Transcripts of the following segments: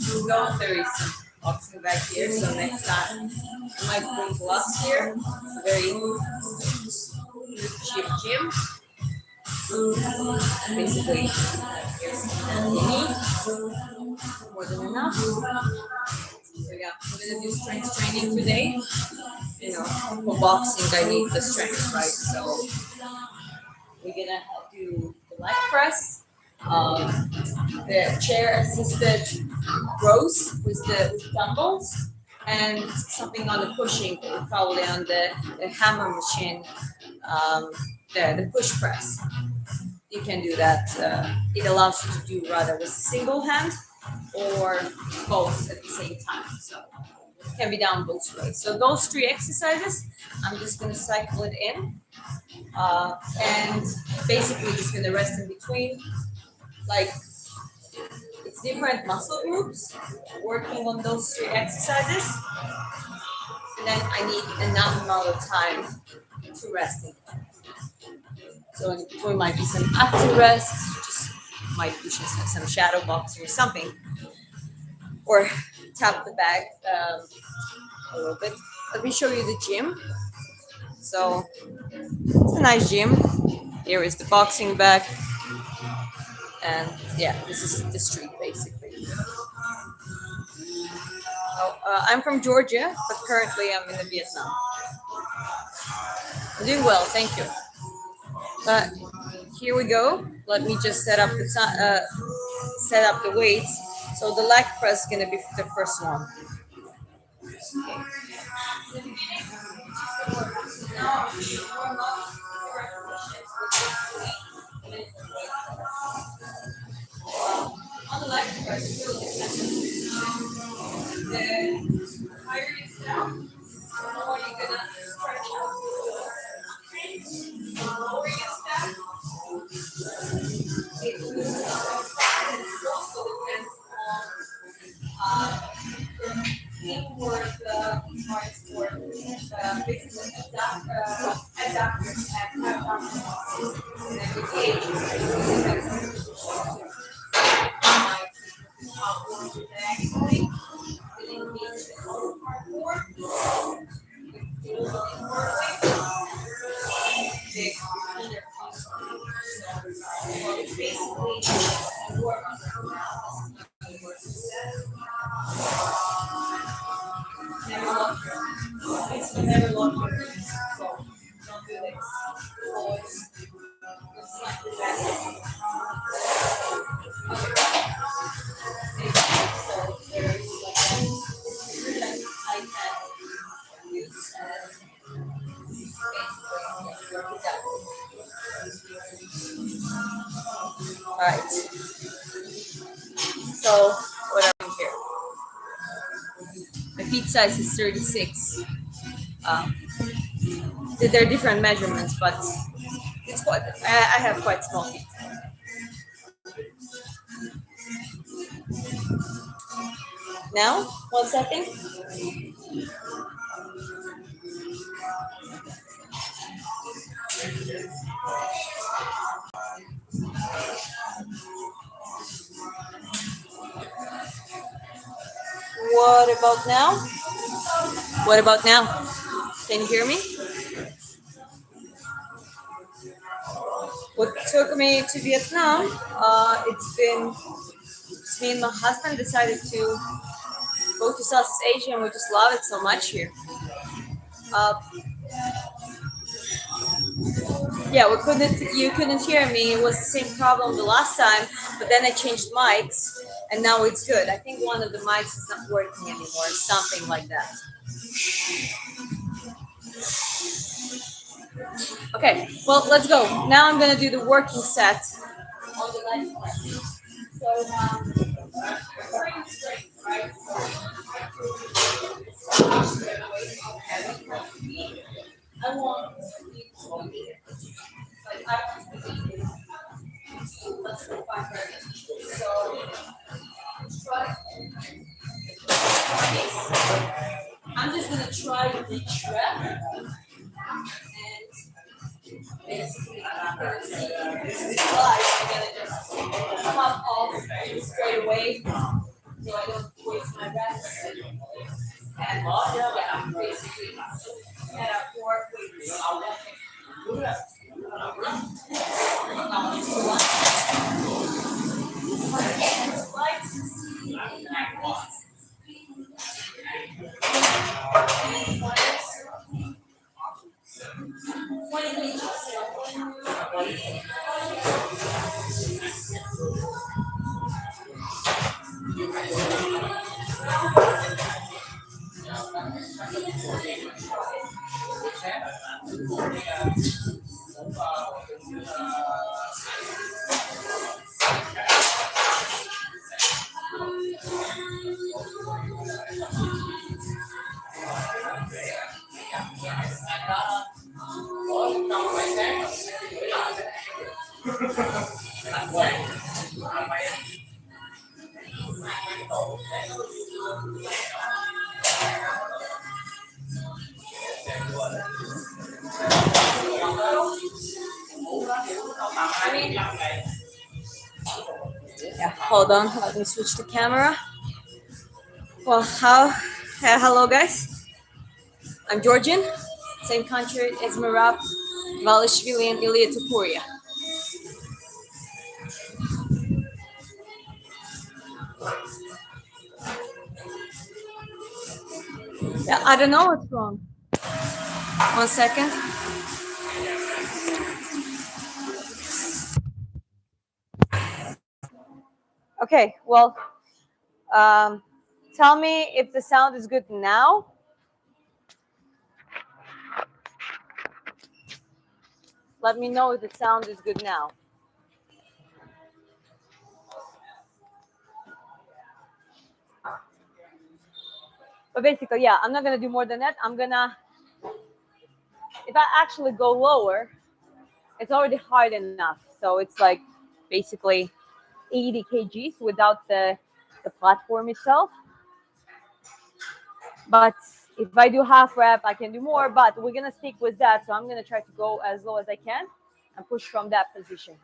No, there is some boxing back here, so next time I might bring gloves here. It's a very cheap gym. Basically, here's more than enough. So yeah, I'm gonna do strength training today. For boxing, I need the strength, right? So we're gonna do the leg press, um, the chair assisted rows with dumbbells, and something on the pushing, probably on the hammer machine, um, the push press. You can do that. It allows you to do rather with a single hand or both at the same time. So it can be done both ways. So those three exercises, I'm just gonna cycle it in, and basically just gonna rest in between. Like it's different muscle groups working on those three exercises, and then I need enough amount of time to rest in. So in between might be some active rest, just might be just some shadow boxing or something, or tap the bag a little bit. Let me show you the gym. So it's a nice gym. Here is the boxing bag, and yeah, this is the street basically. So, I'm from Georgia, but currently I'm in Vietnam. I'm doing well, thank you. But here we go. Let me just set up the weights. So the leg press is gonna be the first one. On the leg press, the higher you step, the more you're gonna stretch out. The lower you step, it also depends on teamwork, parts for basically adapters and adapters. And then with age, actually, feeling beach hardcore, big basically work on the work. Never lock your it's never lock your so don't do this. Always slightly back. So there's like an iPad use as basically work it out. Alright. So what are we here? My feet size is 36. Um, there are different measurements, but it's quite. I have quite small feet. Now, 1 second. What about now? What about now? Can you hear me? What took me to Vietnam? It's me and my husband decided to go to Southeast Asia, and we just love it so much here. Uh, yeah, you couldn't hear me. It was the same problem the last time, but then I changed mics, and now it's good. I think one of the mics is not working anymore, something like that. Okay, well, let's go. Now I'm gonna do the working set on the leg press. So, straight, right? I want to be like I want to be let's go find her. So try I'm just gonna try to reach rep and basically I'm gonna see this is live. I'm gonna just pop off straight away. so I don't waste my breath. And yeah, basically, head up for weights. Yeah, hold on. Let me switch the camera. Well, hello guys. I'm Georgian, same country as Merab, Valishvili, and Ilya Tapuria. Yeah, I don't know what's wrong. 1 second. Okay, well, um, tell me if the sound is good now. Let me know if the sound is good now. But basically, yeah, I'm not gonna do more than that. If I actually go lower, it's already hard enough. So it's like basically 80 kgs without the platform itself. But if I do half rep, I can do more, but we're gonna stick with that. So I'm gonna try to go as low as I can and push from that position.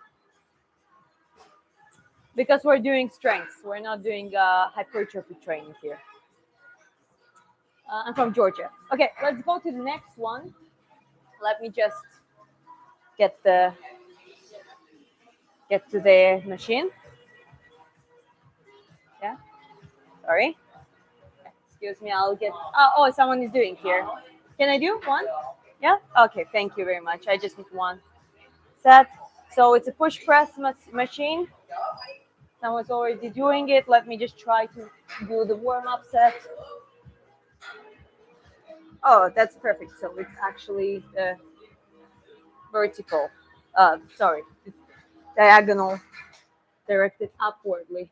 Because we're doing strengths, we're not doing hypertrophy training here. I'm from Georgia. Okay, let's go to the next one. Let me just get to the machine. Yeah, sorry. Excuse me, I'll get. Oh, someone is doing here. Can I do one? Yeah. Okay. Thank you very much. I just need one set. So it's a push press machine. Someone's already doing it. Let me just try to do the warm up set. Oh, that's perfect. So it's actually vertical. Sorry, diagonal, directed upwardly.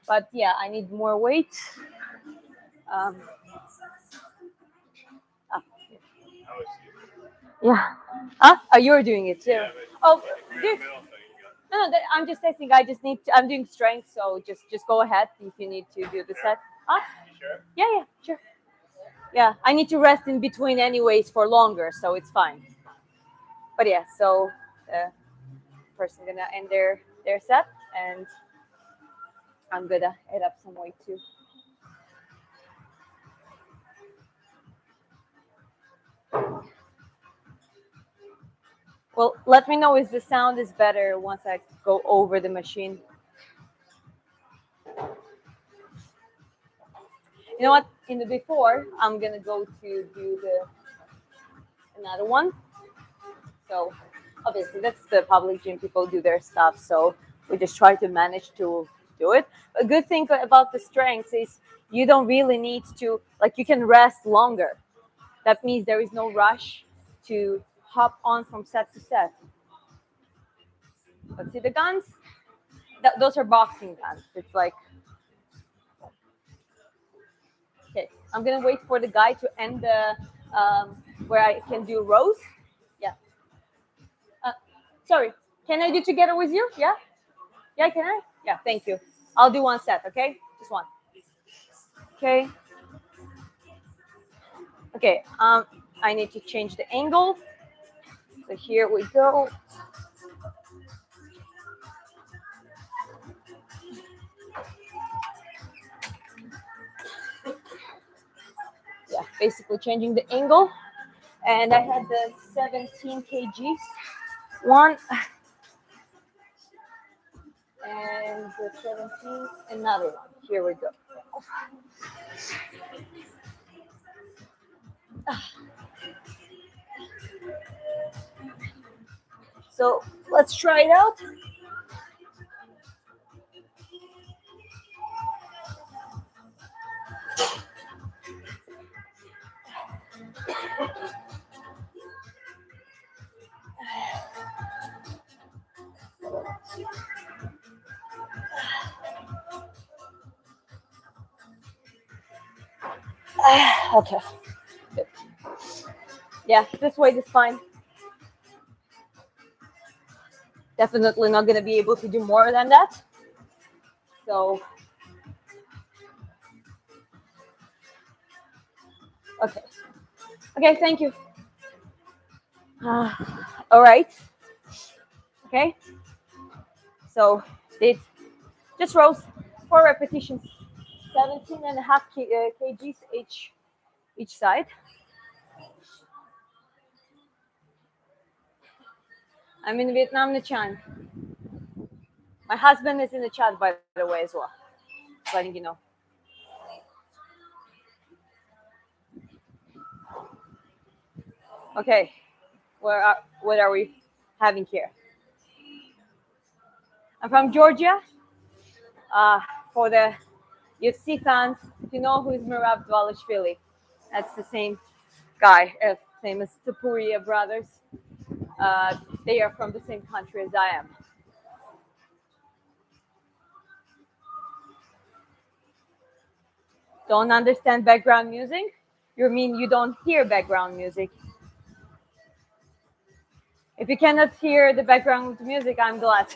But yeah, I need more weight. Um, ah, yeah. Oh, you're doing it too. Oh, dude. No, I'm just testing. I just need. I'm doing strength, so just go ahead if you need to do the set. Huh? Sure. Yeah, sure. Yeah, I need to rest in between anyways for longer, so it's fine. But yeah, so person gonna end their set, and I'm gonna add up some weight too. Well, let me know if the sound is better once I go over the machine. You know what? In the before, I'm gonna go to do another one. So obviously that's the public gym. People do their stuff. So we just try to manage to do it. A good thing about the strengths is you don't really need to, like, you can rest longer. That means there is no rush to hop on from set to set. But see the guns? Those are boxing guns. It's like, okay, I'm gonna wait for the guy to end the where I can do rows. Yeah. Sorry, can I do together with you? Yeah. Yeah, can I? Yeah, thank you. I'll do one set, okay? Just one. Okay. Okay. I need to change the angle. So here we go. basically changing the angle. And I had the 17 kgs one, and the 17, another one. Here we go. So let's try it out. Okay. Good. Yeah, this weight is fine. Definitely not going to be able to do more than that. So, okay. Okay, thank you. All right. Okay. So, did just rows, 4 repetitions, 17 and a half kgs each side. I'm in Vietnam, Nha Trang. My husband is in the chat, by the way, as well. Letting you know. Okay, what are we having here? I'm from Georgia. For the UFC fans, if you know who is Merab Dvalishvili, that's the same guy, same as Tapuria brothers. They are from the same country as I am. Don't understand background music? You mean you don't hear background music? If you cannot hear the background music, I'm glad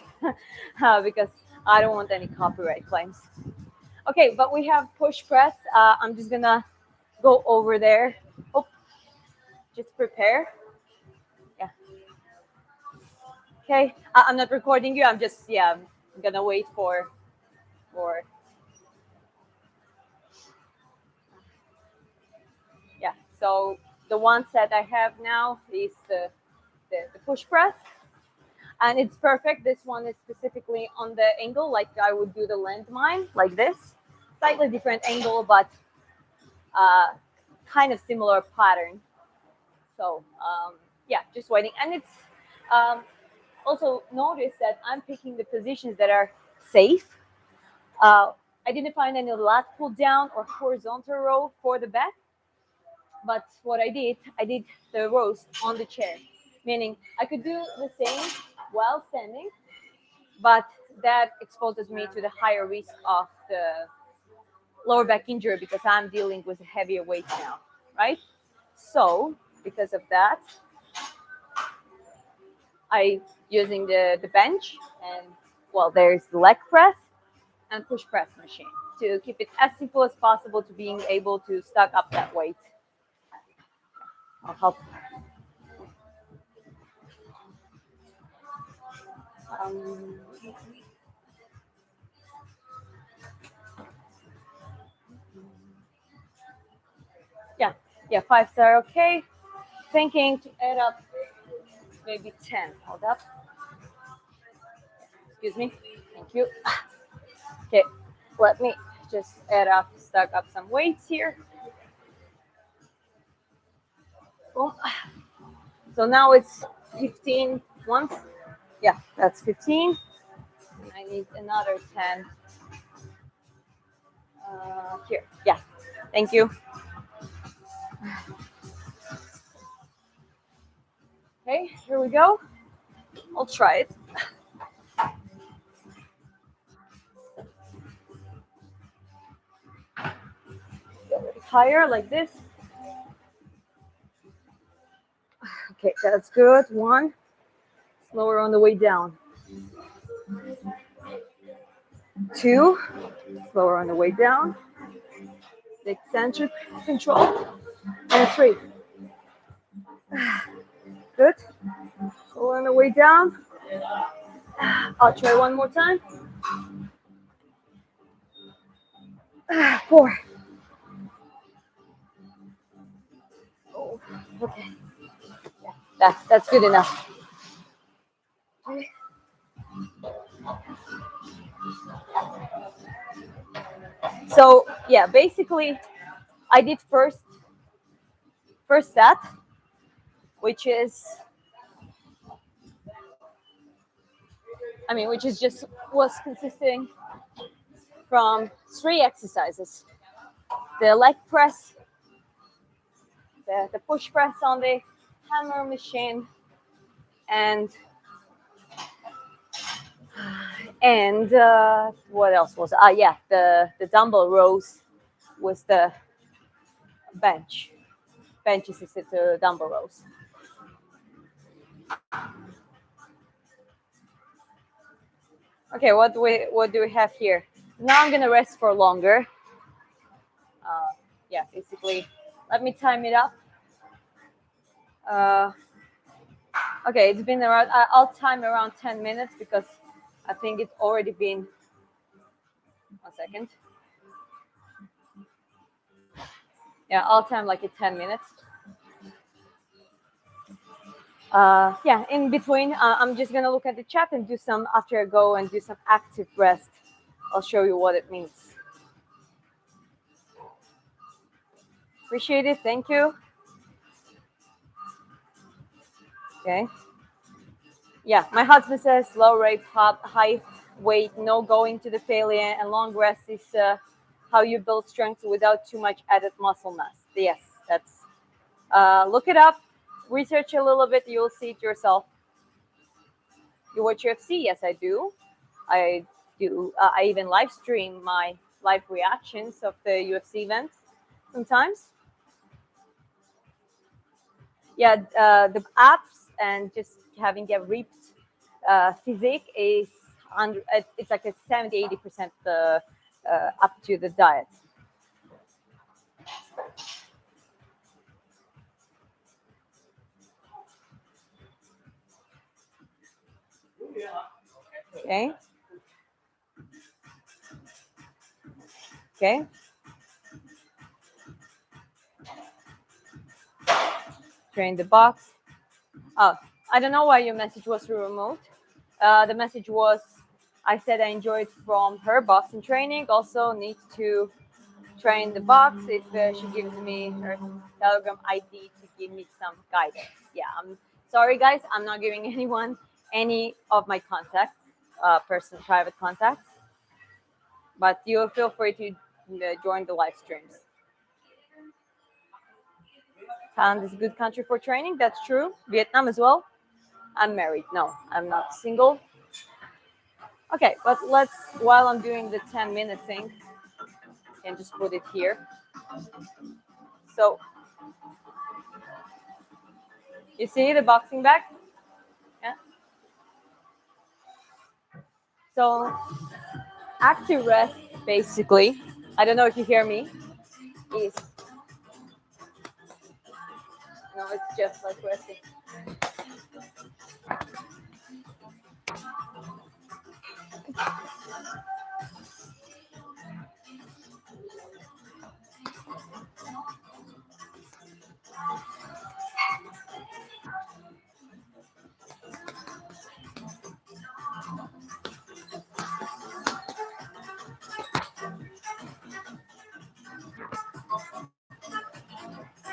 because I don't want any copyright claims. Okay, but we have push press. I'm just gonna go over there. Oh, just prepare. Yeah. Okay, I'm not recording you. I'm just I'm gonna wait for. Yeah. So the one set I have now is the push press, and it's perfect. This one is specifically on the angle, like I would do the landmine, like this. Slightly different angle, but kind of similar pattern. So yeah, just waiting. And it's also notice that I'm picking the positions that are safe. I didn't find any lat pull down or horizontal row for the back. But what I did the rows on the chair, meaning I could do the same while standing, but that exposes me to the higher risk of the lower back injury because I'm dealing with a heavier weight now, right? So because of that, I using the bench and there's the leg press and push press machine to keep it as simple as possible to being able to stack up that weight. I'll help. Um, yeah, 5 star, okay. Thinking to add up maybe 10. Hold up. Excuse me. Thank you. Okay, let me just stack up some weights here. Boom. So now it's 15 once. Yeah, that's 15. I need another 10. Here. Yeah. Thank you. Okay, here we go. I'll try it. Higher like this. Okay, that's good. 1. Slower on the way down. 2. Slower on the way down. The eccentric control. And 3. Good. Slower on the way down. I'll try one more time. 4. Okay. Yeah, that's good enough. So yeah, basically, I did first set, which is, which is just was consisting from three exercises: the leg press, the push press on the hammer machine, and what else was? Yeah, the dumbbell rows with the bench, bench assisted dumbbell rows. Okay, what do we have here? Now I'm gonna rest for longer. Yeah, basically, let me time it up. Uh, okay, it's been around. I'll time around 10 minutes because I think it's already been. 1 second. Yeah, I'll time like 10 minutes. Yeah, in between, I'm just gonna look at the chat and do some after I go and do some active rest. I'll show you what it means. Appreciate it. Thank you. Okay. Yeah, my husband says low rate, high weight, no going to the failure, and long rest is how you build strength without too much added muscle mass. Yes, that's. Look it up, research a little bit. You'll see it yourself. You watch UFC? Yes, I do. I do. I even live stream my live reactions of the UFC events sometimes. Yeah, the apps and just having a ripped physique is it's like a 70-80% up to the diet. Okay. Okay. Train the box. Oh, I don't know why your message was removed. The message was, I said I enjoyed from her boxing training. Also need to train the box if she gives me her Telegram ID to give me some guidance. Yeah, I'm sorry guys, I'm not giving anyone any of my contacts, private contacts, but you feel free to join the live streams. Thailand is a good country for training. That's true. Vietnam as well. I'm married. No, I'm not single. Okay, but while I'm doing the 10-minute thing, I can just put it here. So, you see the boxing bag? Yeah. So, active rest, basically, I don't know if you hear me, is, no, it's just like resting.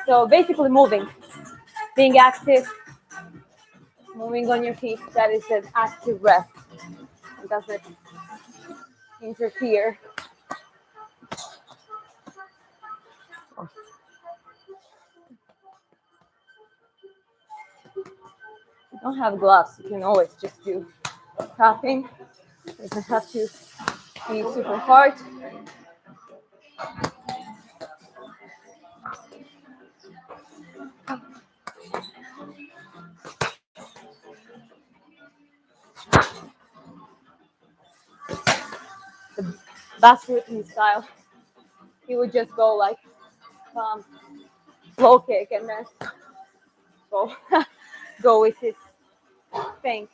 So, basically, moving, being active, moving on your feet, that is an active rest. It doesn't interfere. You don't have gloves, you can always just do tapping. It doesn't have to be super hard. The Bas Rutten style, he would just go like low kick and then go go with his thing.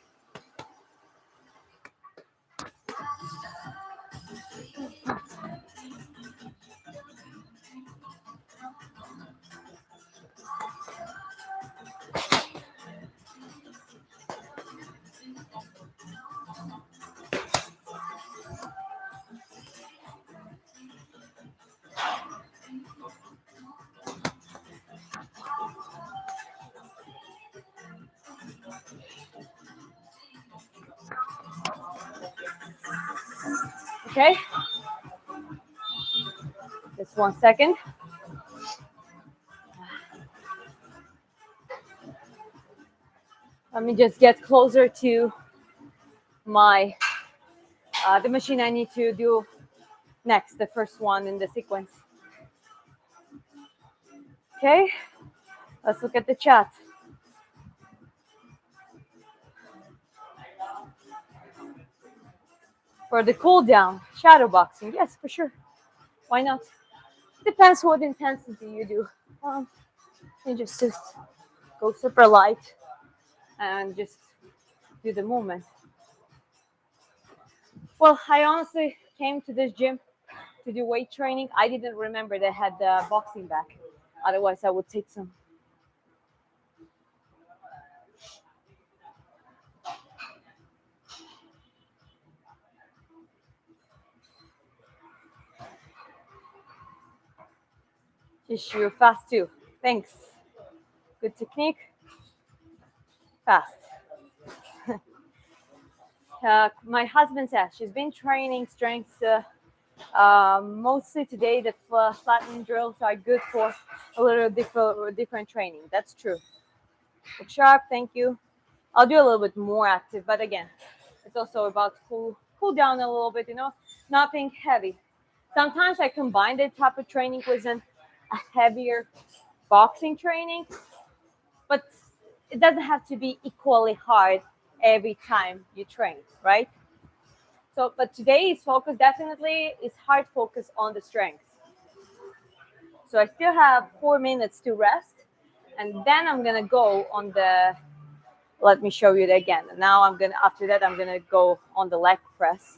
Okay. Just 1 second. Let me just get closer to my the machine I need to do next, the first one in the sequence. Okay, let's look at the chat. For the cool down, shadow boxing, yes, for sure. Why not? Depends what intensity you do. You just go super light and just do the movement. Well, I honestly came to this gym to do weight training. I didn't remember they had the boxing back. Otherwise, I would take some. Tissue fast too. Thanks. Good technique. Fast. My husband says she's been training strength mostly today. The flattening drills are good for a little different training. That's true. Look sharp. Thank you. I'll do a little bit more active, but again, it's also about cool down a little bit. Nothing heavy. Sometimes I combine that type of training with a heavier boxing training, but it doesn't have to be equally hard every time you train, right? So, but today's focus definitely is hard focus on the strength. So I still have 4 minutes to rest, and then I'm gonna go on the. Let me show you that again. Now after that I'm gonna go on the leg press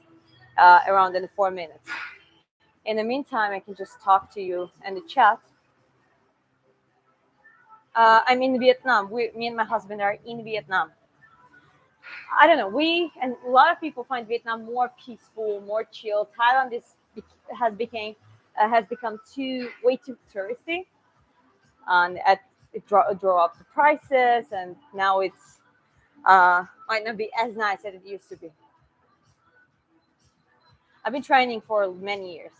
around in 4 minutes. In the meantime, I can just talk to you in the chat. I'm in Vietnam. Me and my husband are in Vietnam. I don't know. We and a lot of people find Vietnam more peaceful, more chill. Thailand has become way too touristy, and it draw up the prices, and now it's might not be as nice as it used to be. I've been training for many years,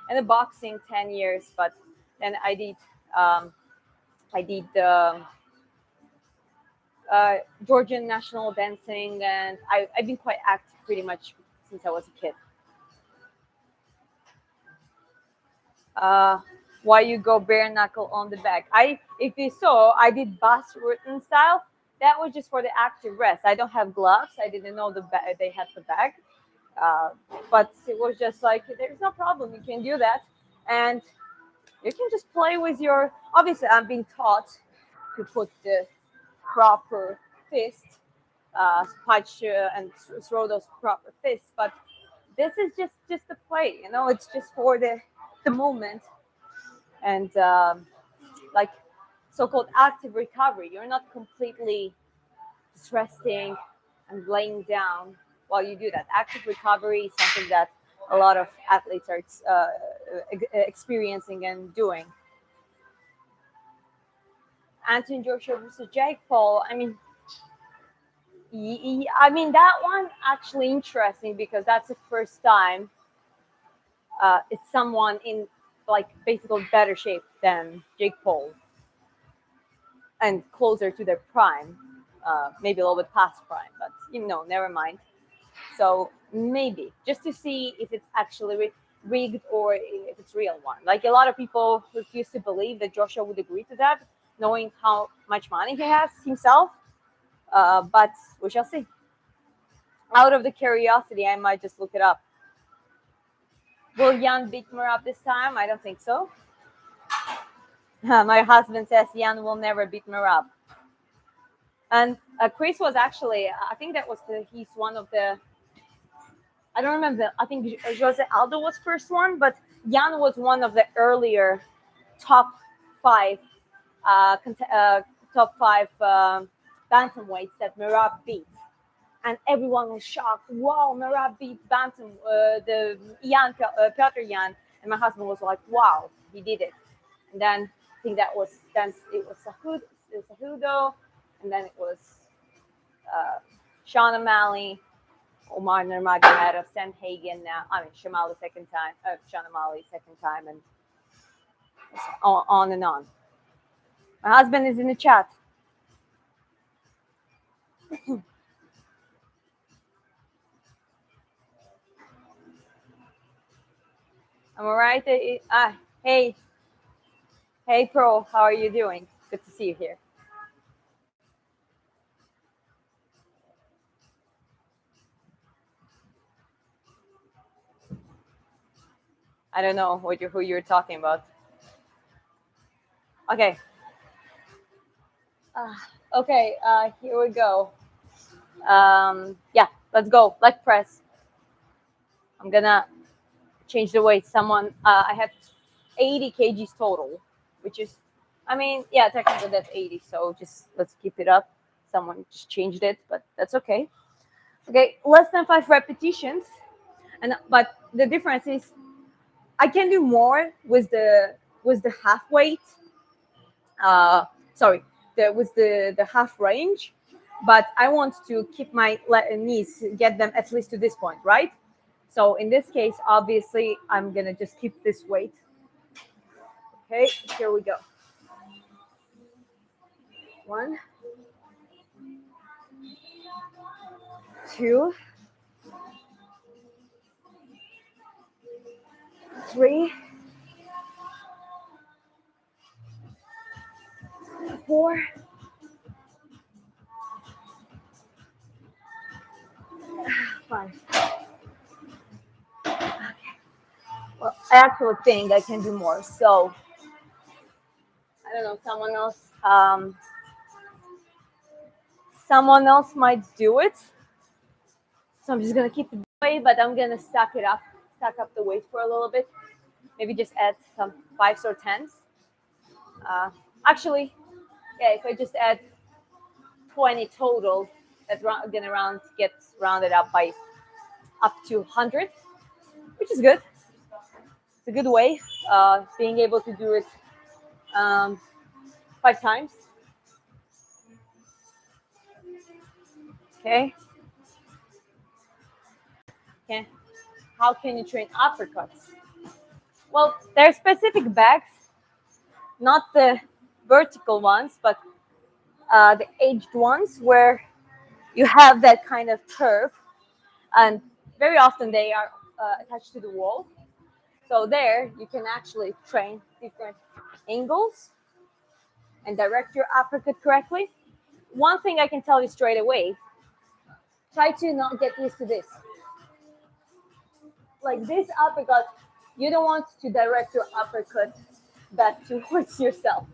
and the boxing 10 years, but then I did Georgian national dancing, and I've been quite active pretty much since I was a kid. Why you go bare knuckle on the bag? If you saw, I did Bas Rutten style. That was just for the active rest. I don't have gloves. I didn't know they had the bag, but it was just like there's no problem. You can do that, and you can just play with your. Obviously, I'm being taught to put the proper fist, punch and throw those proper fists. But this is just the play, It's just for the moment, and like so-called active recovery. You're not completely just resting and laying down while you do that. Active recovery is something that a lot of athletes are experiencing and doing. Anthony Joshua versus Jake Paul. I mean, that one actually interesting because that's the first time it's someone in like basically better shape than Jake Paul and closer to their prime, maybe a little bit past prime, but never mind. So maybe just to see if it's actually rigged or if it's real one. Like a lot of people refuse to believe that Joshua would agree to that, knowing how much money he has himself. But we shall see. Out of the curiosity, I might just look it up. Will Jan beat Merab this time? I don't think so. My husband says Jan will never beat Merab. And Chris was actually, I think that was he's one of the, I don't remember, I think Jose Aldo was first one, but Jan was one of the earlier top five bantamweights that Merab beat. And everyone was shocked. Wow, Merab beat Bantam, the Piotr Jan. And my husband was like, wow, he did it. And then I think it was Cejudo, and then it was Sean O'Malley, Omar Nurmagomedov, Sam Hagen, Shamali second time, Shanamali second time, and on and on. My husband is in the chat. Am I right? Hey, hey, Pro, how are you doing? Good to see you here. I don't know who you're talking about. Okay. Okay, here we go. Yeah, let's go. Leg press. I'm gonna change the weight. I have 80 kgs total, which is, yeah, technically that's 80. So just let's keep it up. Someone just changed it, but that's okay. Okay, less than 5 repetitions, but the difference is I can do more with the half weight. Sorry, with the half range, but I want to keep my knees, get them at least to this point, right? So in this case, obviously, I'm gonna just keep this weight. Okay, here we go. 1, 2, 3, 4, 5. Okay. Well, I actually think I can do more. So I don't know. Someone else might do it. So I'm just gonna keep it weight, but I'm gonna stack up the weight for a little bit. Maybe just add some 5s or 10s. Actually, yeah, if I just add 20 total, that gets rounded up by up to 100, which is good. It's a good way, being able to do it 5 times. Okay. Okay. How can you train uppercuts? Well, there are specific bags, not the vertical ones, but the edged ones where you have that kind of curve, and very often they are attached to the wall. So there you can actually train different angles and direct your uppercut correctly. One thing I can tell you straight away, try to not get used to this. Like this uppercut, you don't want to direct your uppercut back towards yourself.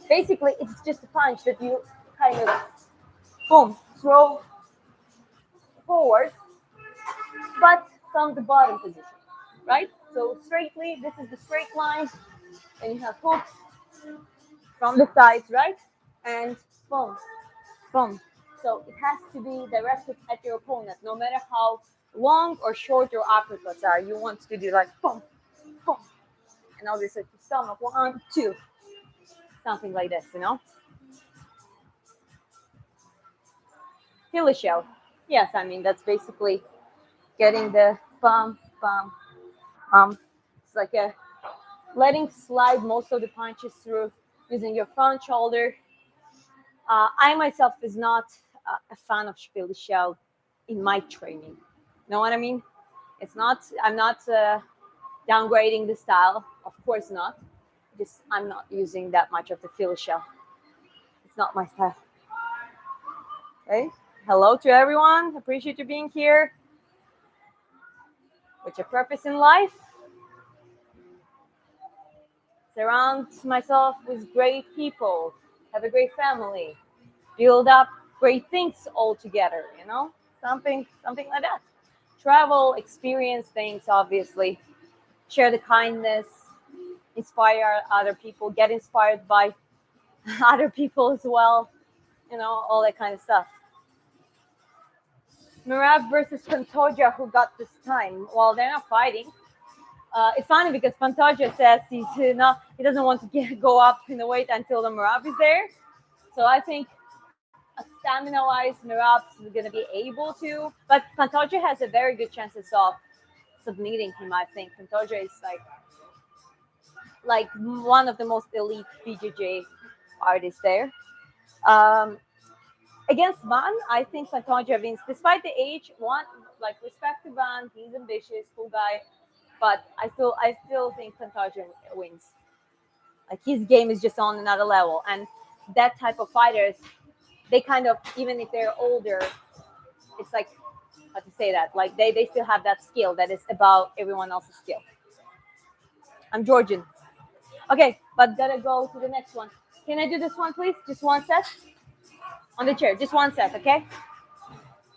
Basically, it's just a punch that you kind of, boom, throw forward, but from the bottom position, right? So straightly, this is the straight line, and you have hooks from the sides, right? And boom, boom. So it has to be directed at your opponent, no matter how long or short your uppercuts are. You want to do like boom, boom, and obviously to stomach 1, 2, something like this, Philly shell. Yes, that's basically getting the bum, bum, It's like letting slide most of the punches through using your front shoulder. I myself is not a fan of Philly shell in my training. Know what I mean? I'm not downgrading the style. Of course not. Just I'm not using that much of the Philly shell. It's not my style. Okay. Hello to everyone. Appreciate you being here. What's your purpose in life? Surround myself with great people. Have a great family. Build up great things all together. Something like that. Travel, experience things. Obviously, share the kindness. Inspire other people. Get inspired by other people as well. All that kind of stuff. Merab versus Pantoja, who got this time? Well, they're not fighting. It's funny because Pantoja says he doesn't want to go up in the weight until the Merab is there. So I think stamina-wise, Merab's going to be able to. But Pantoja has a very good chances of submitting him. I think Pantoja is like one of the most elite BJJ artists there. Um, Against Van, I think Pantoja wins, despite the age. One, like, respect to Van, he's ambitious, cool guy, but I still think Pantoja wins. Like, his game is just on another level, and that type of fighters, they kind of, even if they're older, it's like, how to say that, like they still have that skill that is above everyone else's skill. I'm Georgian. Okay, but gotta go to the next one. Can I do this one, please? Just one set on the chair. Just one set, okay?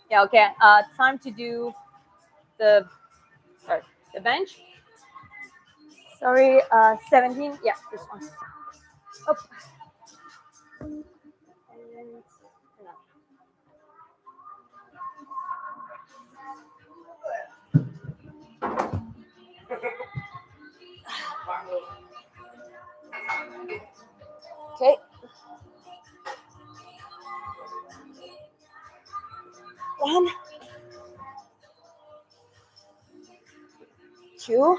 Yeah, okay. Time to do the sorry the bench. Sorry, 17. Yeah, this one. Oh. And, no. Okay. One, two,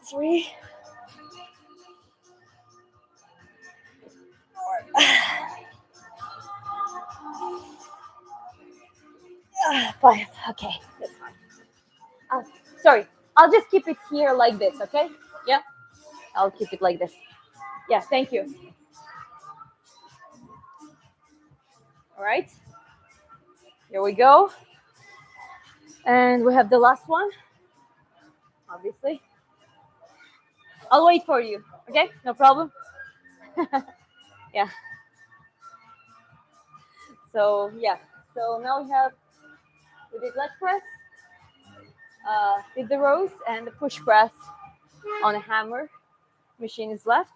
three, four, five. Okay, that's fine. Sorry, I'll just keep it here like this, okay? Yeah, I'll keep it like this. Yeah, thank you. All right, here we go. And we have the last one, obviously. I'll wait for you, okay? No problem. Yeah. So, yeah. So now we did leg press, did the rows, and the push press on a hammer. Machine is left.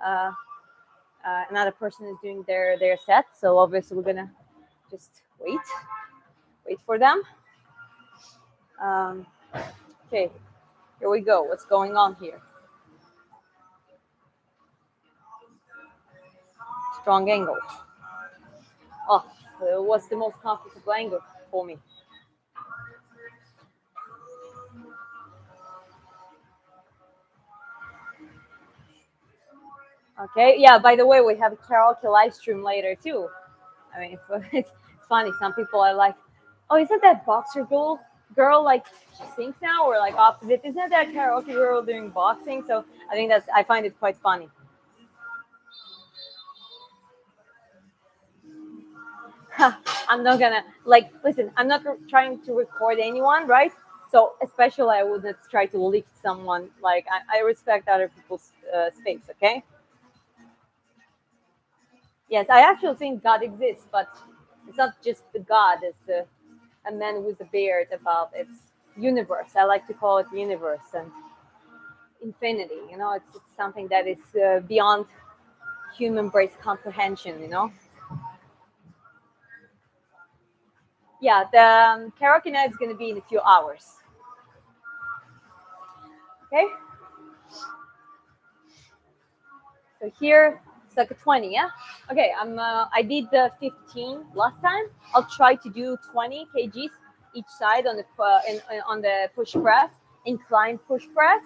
Uh, Another person is doing their set. So obviously we're gonna just wait for them. Okay, here we go. What's going on here? Strong angle. Oh, what's the most comfortable angle for me? Okay, yeah, by the way, we have a karaoke live stream later too. I mean, it's funny. Some people are like, oh, isn't that boxer girl like she sings now, or like opposite? Isn't that karaoke girl doing boxing? So I find it quite funny. I'm not gonna like listen. I'm not trying to record anyone, right? So especially, I wouldn't try to lift someone. Like I respect other people's space. Okay. Yes, I actually think God exists, but it's not just the God. It's a man with a beard above. It's universe. I like to call it universe and infinity. It's something that is beyond human brain comprehension. Yeah, the karaoke night is going to be in a few hours. Okay. So here it's like a 20, yeah. Okay, I did the 15 last time. I'll try to do 20 kgs each side on on the push press, incline push press.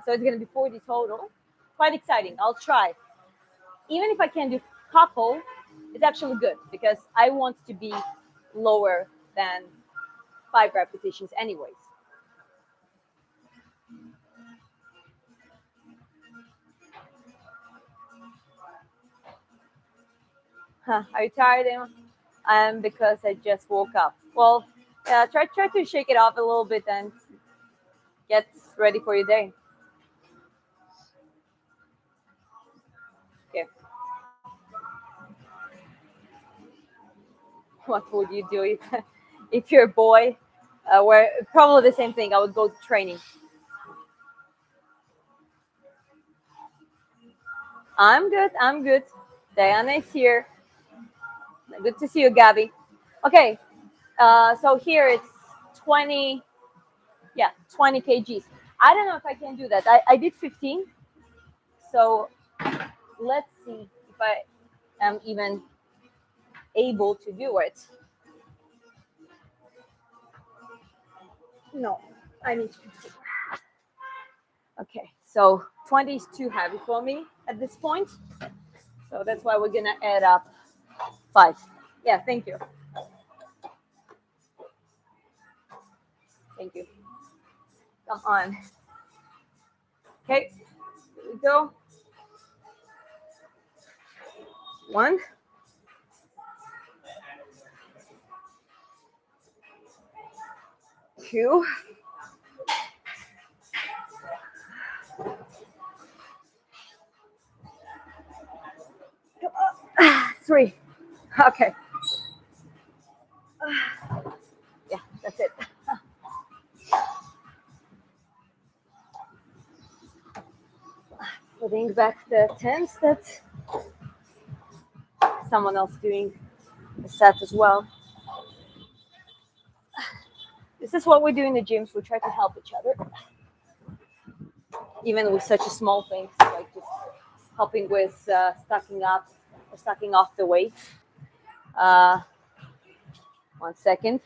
So it's gonna be 40 total. Quite exciting. I'll try. Even if I can do couple, it's actually good because I want to be lower than 5 repetitions, anyways. Huh, are you tired, Emma? Because I just woke up. Well, try to shake it off a little bit and get ready for your day. Okay. What would you do if you're a boy? Where probably the same thing. I would go to training. I'm good. I'm good. Diana is here. Good to see you, Gabby. Okay. So here it's 20. Yeah, 20 kgs. I don't know if I can do that. I did 15. So let's see if I am even able to do it. No, I need 50. Okay, so 20 is too heavy for me at this point. So that's why we're gonna add up 5. Yeah, thank you. Thank you. Come on. Okay, here we go. 1, 2, 3. Okay. Yeah, that's it. Putting back the tens that someone else doing the set as well. This is what we do in the gyms. We try to help each other, even with such a small things like just helping with stacking up or stacking off the weights. 1 second.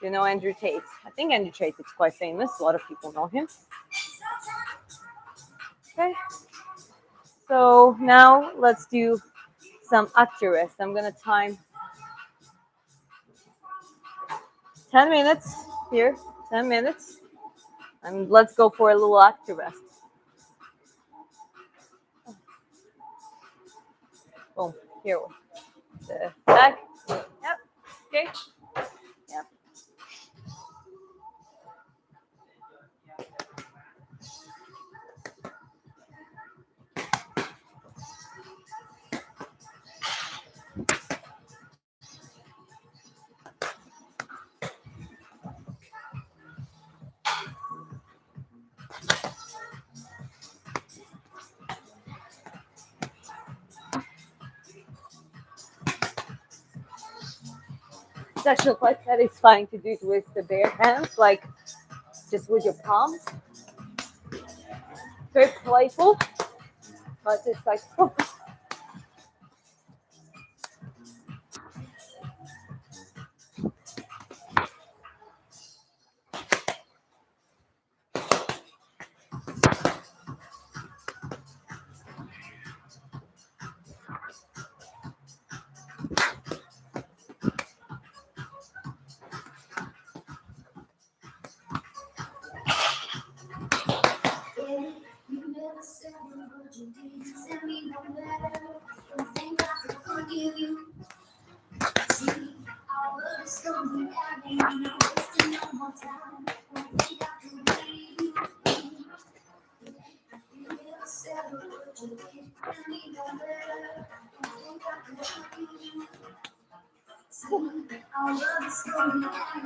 You know Andrew Tate? I think Andrew Tate is quite famous. A lot of people know him. Okay. So now let's do some active rest. I'm gonna time 10 minutes here, 10 minutes, and let's go for a little active rest. Boom. Here we the back. Yep. Okay. Yep. It's actually quite satisfying to do it with the bare hands, like just with your palms. Very playful, but it's like, oh.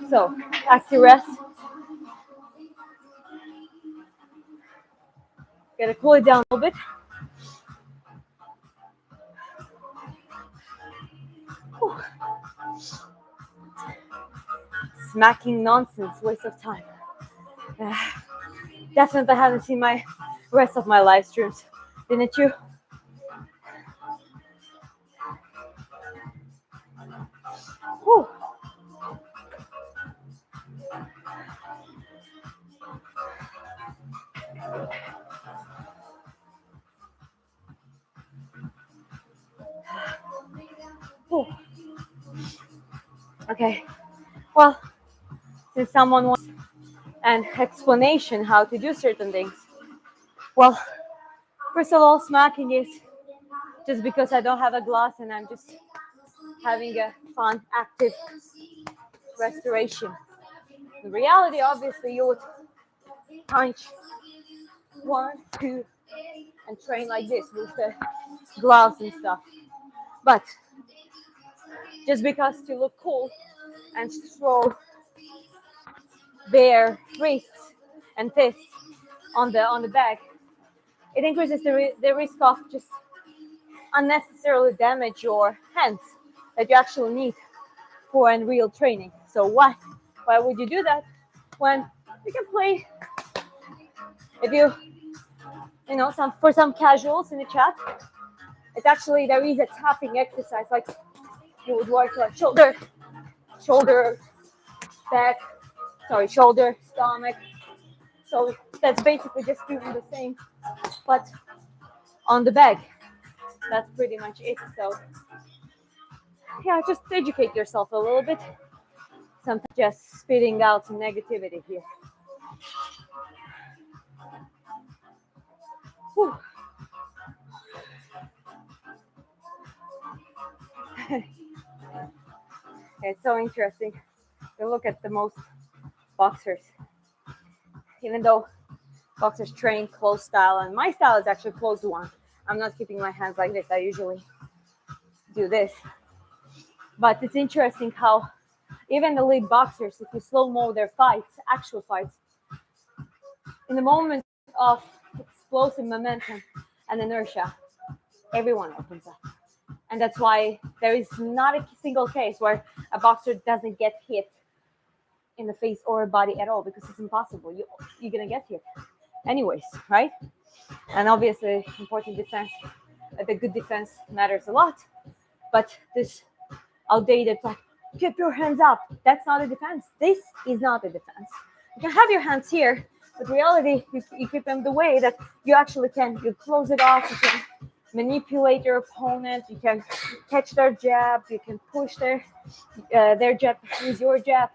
So, active rest. Gotta cool it down a little bit. Whew. Smacking nonsense, waste of time. Definitely haven't seen my rest of my live streams, didn't you? Whew. Whew. Okay. Well, since someone wants an explanation how to do certain things, well, first of all, smacking is just because I don't have a glass and I'm just having a fun, active restoration. In reality, obviously, you would punch 1, 2, and train like this with the gloves and stuff. But just because to look cool and throw bare wrists and fists on the bag, it increases the risk of just unnecessarily damage your hands that you actually need for real training. So why would you do that when you can play? If you some for some casuals in the chat, it's actually there is a tapping exercise, like you would work like shoulder, back, shoulder, stomach. So that's basically just doing the same, but on the back. That's pretty much it. So yeah, just educate yourself a little bit. Sometimes just spitting out some negativity here. Whew. It's so interesting to look at the most boxers, even though boxers train closed style, and my style is actually closed one. I'm not keeping my hands like this. I usually do this. But it's interesting how even the elite boxers, if you slow-mo their fights, actual fights, in the moment of explosive momentum and inertia, everyone opens up. And that's why there is not a single case where a boxer doesn't get hit in the face or body at all, because it's impossible. You're going to get hit anyways, right? And obviously, important defense, the good defense matters a lot. But this outdated, like, keep your hands up, that's not a defense. This is not a defense. You can have your hands here, but in reality, you keep them the way that you actually can. You close it off, you can manipulate your opponent, you can catch their jab, you can push their jab, use your jab.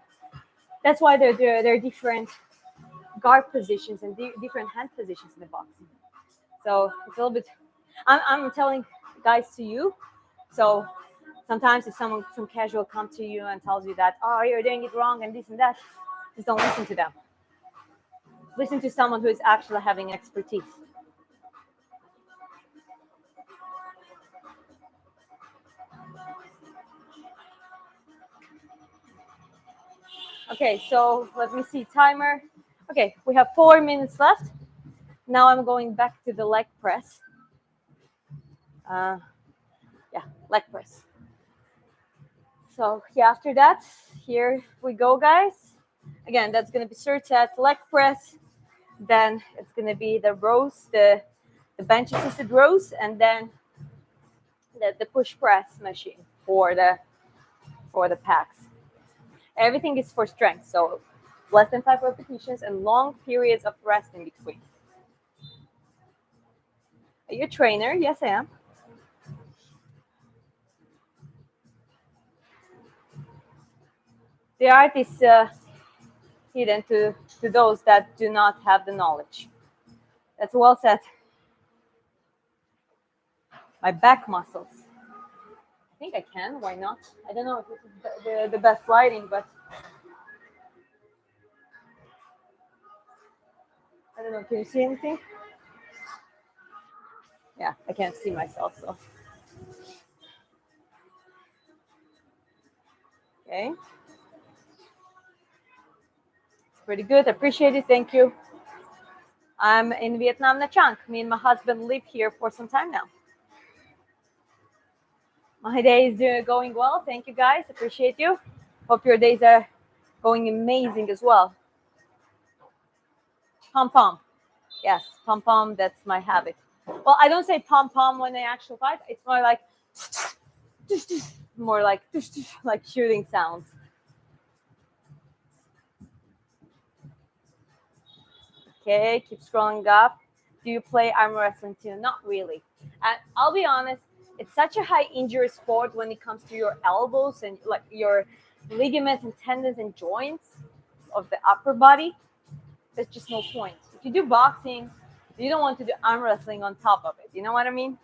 That's why they're different guard positions and different hand positions in the boxing. So it's a little bit, I'm telling guys to you. So sometimes if some casual comes to you and tells you that, oh, you're doing it wrong and this and that, just don't listen to them. Listen to someone who is actually having expertise. Okay, so let me see, timer. Okay, we have 4 minutes left. Now I'm going back to the leg press. Leg press. So yeah, after that, here we go, guys. Again, that's going to be third set leg press. Then it's going to be the rows, the bench assisted rows, and then the push press machine for the packs. Everything is for strength, so less than 5 repetitions and long periods of rest in between. Are you a trainer? Yes, I am. The art is hidden to those that do not have the knowledge. That's well said. My back muscles. I think I can. Why not? I don't know if this is the best lighting, but I don't know. Can you see anything? Yeah, I can't see myself, so. Okay. It's pretty good. Appreciate it. Thank you. I'm in Vietnam, Nha Trang. Me and my husband live here for some time now. My day is going well. Thank you, guys. Appreciate you. Hope your days are going amazing as well. Pom-pom. Yes, pom-pom. That's my habit. Well, I don't say pom-pom when I actually fight. It's more like like shooting sounds. Okay, keep scrolling up. Do you play arm wrestling too? Not really. And I'll be honest, it's such a high injury sport when it comes to your elbows and like your ligaments and tendons and joints of the upper body. There's just no point. If you do boxing, you don't want to do arm wrestling on top of it. You know what I mean?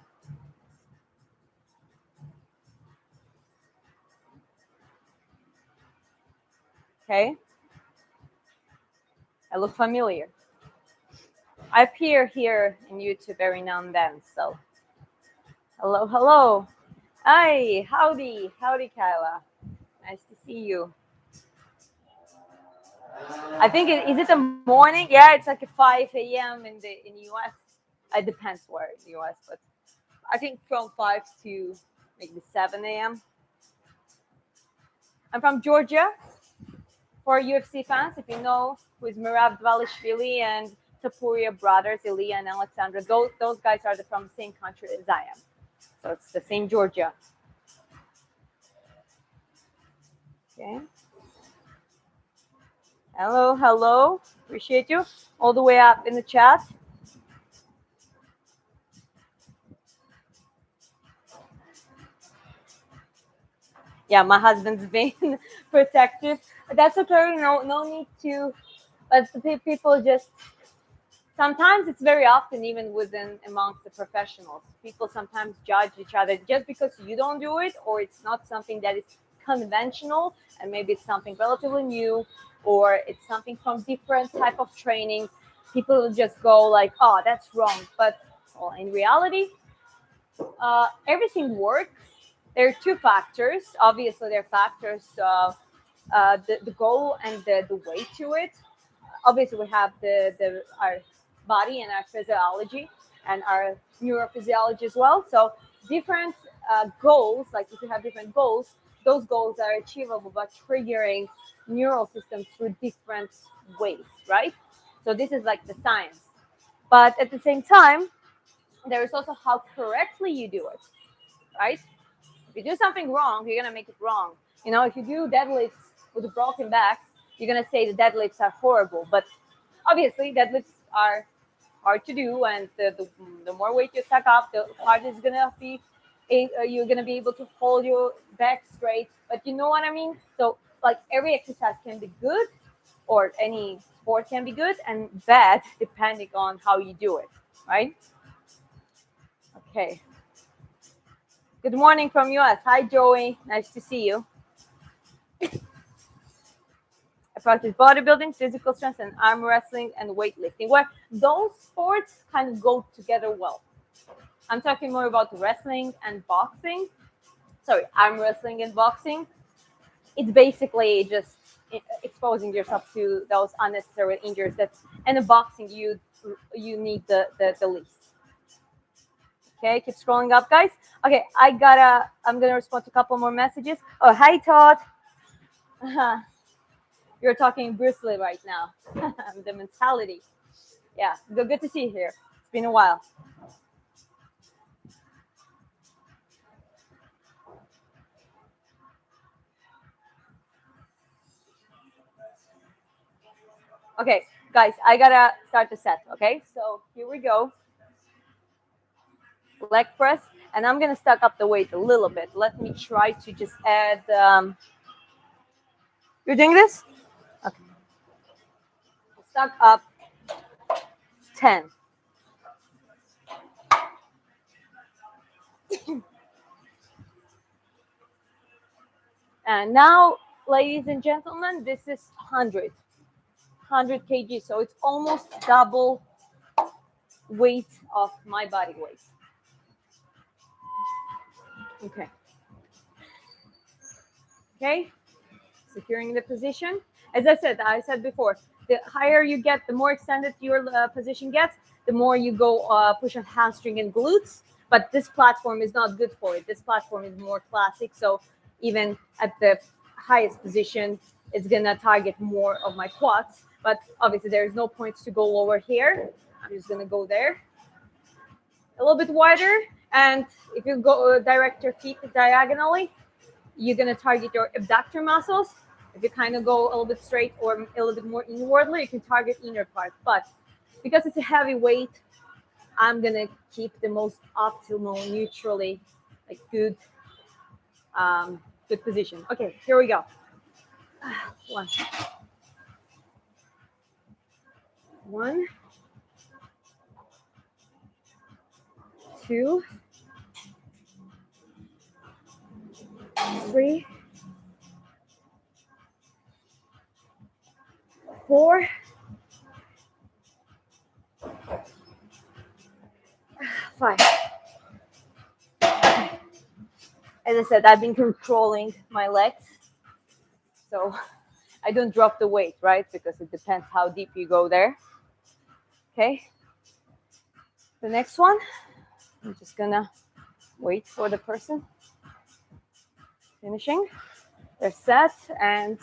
Okay. I look familiar. I appear here in YouTube every now and then, so hello. Hi, howdy, Kyla. Nice to see you. I think is it the morning? Yeah, it's like a 5 a.m. in the US. It depends where in the US, but I think from 5 to maybe 7 a.m. I'm from Georgia. For UFC fans, if you know who is Merab Dvalishvili and Tapuria brothers, Ilya and Alexandra. Those guys are from the same country as I am. So it's the same Georgia. Okay. Hello, hello. Appreciate you. All the way up in the chat. Yeah, my husband's being protective. That's okay. No need to. But the people just sometimes it's very often even within amongst the professionals. People sometimes judge each other just because you don't do it, or it's not something that is conventional, and maybe it's something relatively new, or it's something from different type of training. People will just go like, "Oh, that's wrong," but well, in reality, everything works. There are two factors. Obviously, there are factors, the goal and the way to it. Obviously, we have our body and our physiology and our neurophysiology as well. So different goals, like if you have different goals, those goals are achievable by triggering neural systems through different ways, right? So this is like the science. But at the same time, there is also how correctly you do it, right? If you do something wrong, you're gonna make it wrong. If you do deadlifts with a broken back, you're gonna say the deadlifts are horrible. But obviously, deadlifts are hard to do, and the more weight you stack up, the harder it's gonna be. You're gonna be able to hold your back straight. But you know what I mean? So like every exercise can be good, or any sport can be good and bad depending on how you do it, right? Okay. Good morning from US. Hi, Joey. Nice to see you. I practice bodybuilding, physical strength, and arm wrestling and weightlifting, where those sports kind of go together well. I'm talking more about wrestling and boxing. Sorry, arm wrestling and boxing. It's basically just exposing yourself to those unnecessary injuries. And in boxing, you need the least. Okay, keep scrolling up, guys. Okay, I'm gonna respond to a couple more messages. Oh, hi, Todd. You're talking Bruce Lee right now. The mentality. Yeah, good to see you here. It's been a while. Okay, guys, I gotta start the set. Okay, so here we go. Leg press, and I'm gonna stack up the weight a little bit. Let me try to just add. You're doing this? Okay. Stack up 10. And now, ladies and gentlemen, this is 100 kg. So it's almost double weight of my body weight. Okay. Okay. Securing the position. As I said before, the higher you get, the more extended your position gets, the more you go push on hamstring and glutes. But this platform is not good for it. This platform is more classic. So even at the highest position, it's gonna target more of my quads. But obviously, there's no point to go over here. I'm just gonna go there, a little bit wider. And if you go direct your feet diagonally, you're gonna target your abductor muscles. If you kind of go a little bit straight or a little bit more inwardly, you can target inner part. But because it's a heavy weight, I'm gonna keep the most optimal, neutrally, like good position. Okay, here we go. One, two, 3, 4, 5. As I said, I've been controlling my legs, so I don't drop the weight, right? Because it depends how deep you go there. Okay. The next one, I'm just gonna wait for the person finishing. They're set, and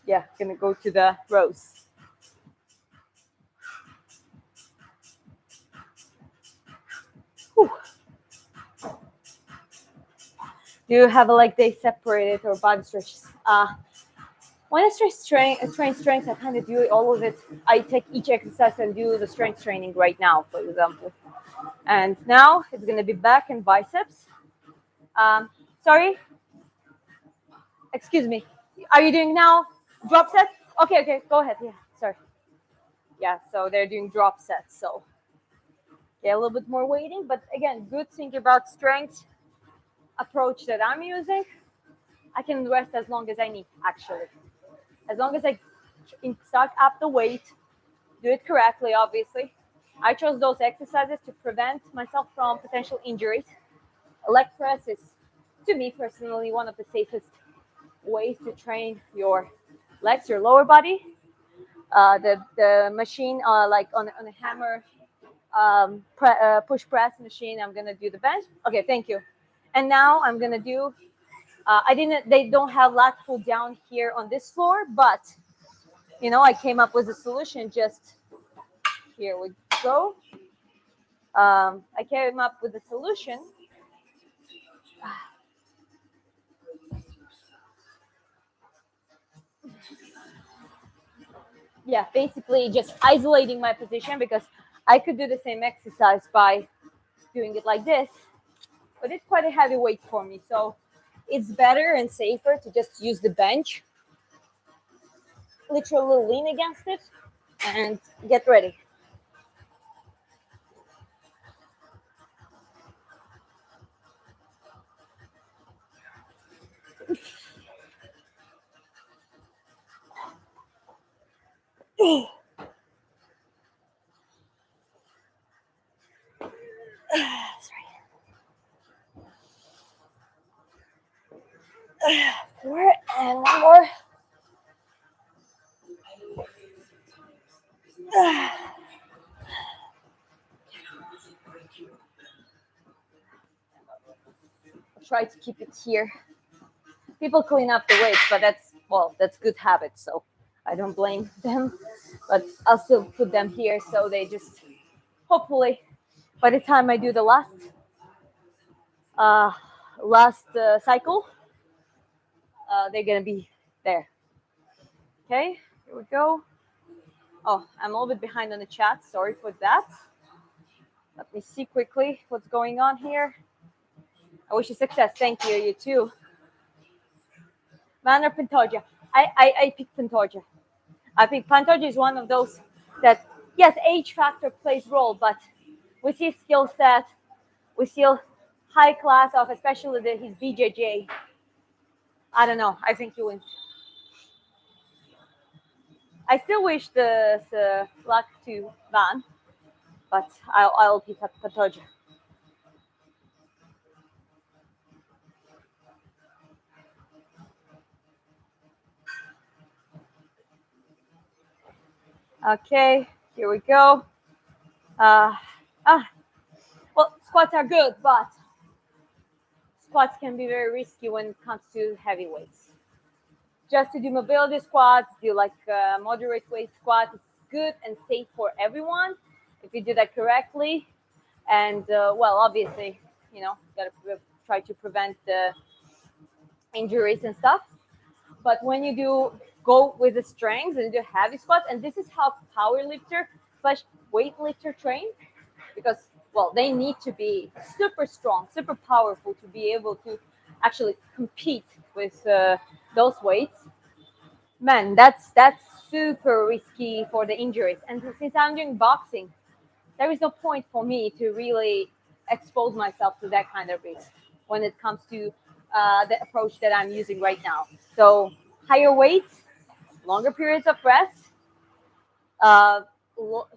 yeah, gonna go to the rows. Do you have a leg day separated or body stretches? When I train strength, I kind of do all of it. I take each exercise and do the strength training right now, for example. And now it's going to be back and biceps. Sorry, excuse me. Are you doing now drop set? Okay, go ahead. Yeah, sorry. Yeah, so they're doing drop sets. So yeah, a little bit more weighting, but again, good thing about strength approach that I'm using. I can rest as long as I need, actually. As long as I start up the weight, do it correctly, obviously. I chose those exercises to prevent myself from potential injuries. Leg press is, to me personally, one of the safest ways to train your legs, your lower body. The machine, like on a hammer push press machine, I'm gonna do the bench. Okay, thank you. And now I'm gonna do. They don't have lat pull down here on this floor, but I came up with a solution. Just here we go. I came up with a solution. Yeah, basically just isolating my position, because I could do the same exercise by doing it like this, but it's quite a heavy weight for me. So it's better and safer to just use the bench, literally lean against it, and get ready. Four and one more. Try to keep it here. People clean up the weights, but that's good habit, so I don't blame them. But I'll still put them here, so they just hopefully by the time I do the uh, last cycle, they're gonna be there. Okay, here we go. Oh, I'm a little bit behind on the chat. Sorry for that. Let me see quickly what's going on here. I wish you success. Thank you. You too. Man or Pantoja? I picked Pantoja. I think Pantoja is one of those that, yes, age factor plays role, but we see skill set, we see high class of, especially his BJJ. I don't know. I think he wins. I still wish the luck to Van, but I'll pick up Pantoja. Okay, here we go. Uh, well, squats are good, but squats can be very risky when it comes to heavy weights. Just to do mobility squats, do like moderate weight squats. It's good and safe for everyone if you do that correctly. And well, obviously, gotta try to prevent the injuries and stuff. But when you do go with the strength and do heavy squats, and this is how power lifter slash weightlifter train, because well, they need to be super strong, super powerful to be able to actually compete with those weights. Man, that's super risky for the injuries. And since I'm doing boxing, there is no point for me to really expose myself to that kind of risk when it comes to the approach that I'm using right now. So higher weights, longer periods of rest, uh,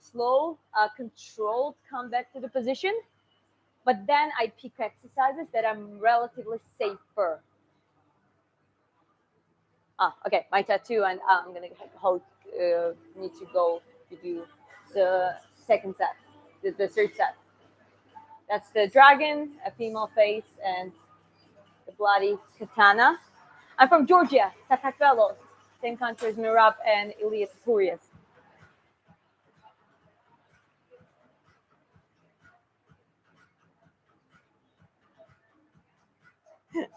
slow, controlled come back to the position. But then I pick exercises that are relatively safer. Okay, my tattoo, and I'm gonna need to go to do the second set, the third set. That's the dragon, a female face, and the bloody katana. I'm from Georgia, Satakvelos, same country as Mirab and Ilias Furias.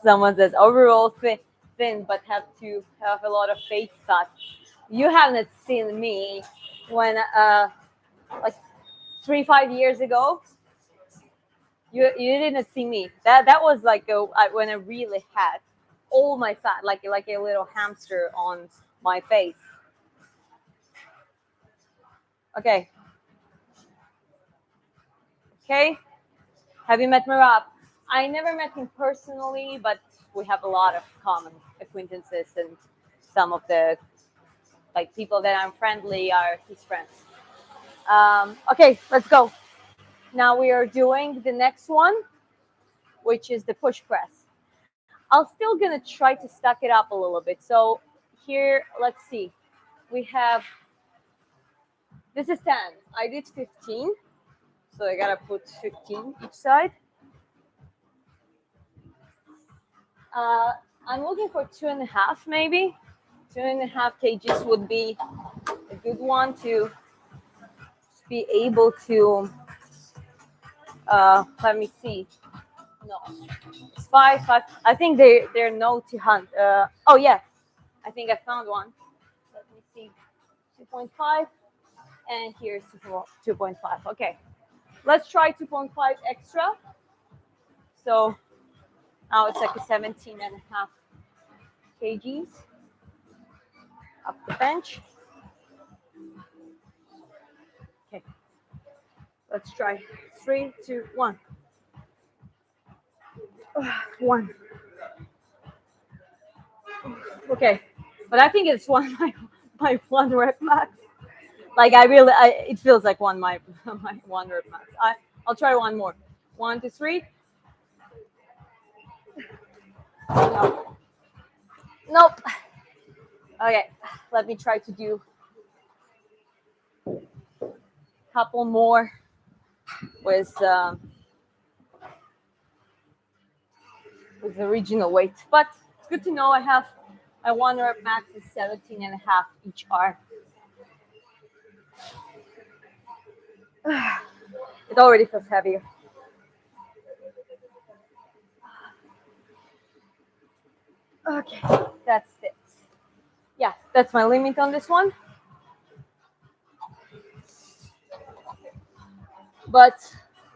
Someone says overall thin, but have to have a lot of face fat. You haven't seen me when like 3 5 years ago. You didn't see me. That was like when I really had all my fat, like a little hamster on my face. Okay, okay. Have you met Marab? I never met him personally, but we have a lot of common acquaintances, and some of the like people that I'm friendly are his friends. Okay, let's go. Now we are doing the next one, which is the push press. I'm still gonna try to stack it up a little bit. So here, let's see. We have this is 10. I did 15, so I gotta put 15 each side. Uh, I'm looking for 2.5, maybe 2.5 kgs would be a good one to be able to. Let me see. No, it's five. I think they're no to hunt. Oh yeah, I think I found one. Let me see. 2.5, and here's 2.5. Okay, let's try 2.5 extra. So now it's like a 17.5 kgs up the bench. Okay, let's try 3, 2, 1. One. Okay, but I think it's one my 1 rep max. Like it feels like my 1 rep max. I'll try one more. 1, 2, 3. No. Nope. Okay, let me try to do a couple more with the original weight. But it's good to know I have my 1 rep max is 17.5 each arm. It already feels heavier. Okay, that's it. Yeah, that's my limit on this one. But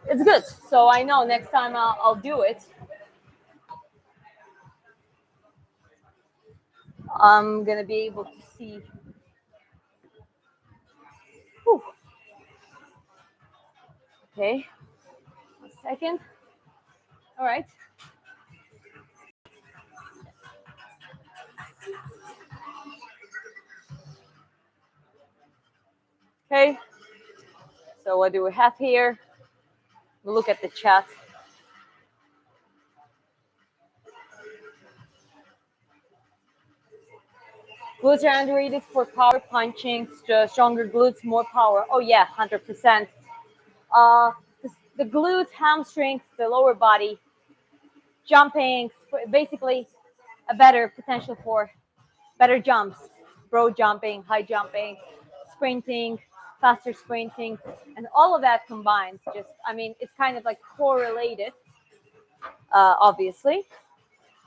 it's good. So I know next time I'll do it. I'm gonna be able to see. Whew. Okay, 1 second. All right. Okay. So what do we have here? We'll look at the chat. Glutes are underrated for power punching. Stronger glutes, more power. Oh yeah, 100%. Uh, the glutes, hamstrings, the lower body, jumping, basically a better potential for better jumps, broad jumping, high jumping, sprinting, faster sprinting, and all of that combines. I mean, it's kind of like correlated, obviously.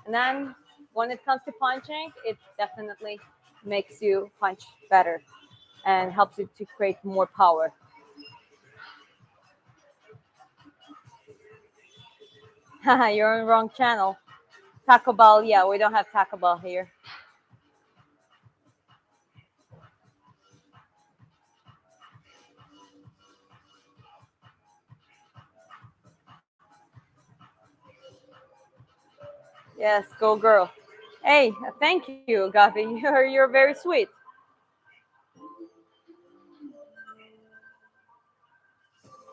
And then when it comes to punching, it definitely makes you punch better and helps you to create more power. You're on the wrong channel. Taco Bell, yeah, we don't have Taco Bell here. Yes, go girl. Hey, thank you, Gavi. You're very sweet.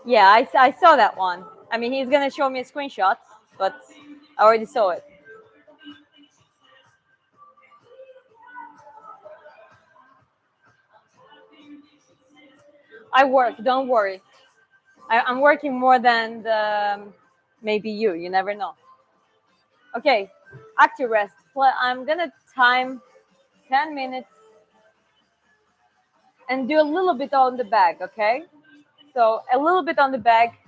Yeah, I saw that one. I mean, he's gonna show me a screenshot, but I already saw it. I work. Don't worry. I'm working more than maybe you. You never know. Okay, active rest. I'm gonna time 10 minutes and do a little bit on the back. Okay, so a little bit on the back.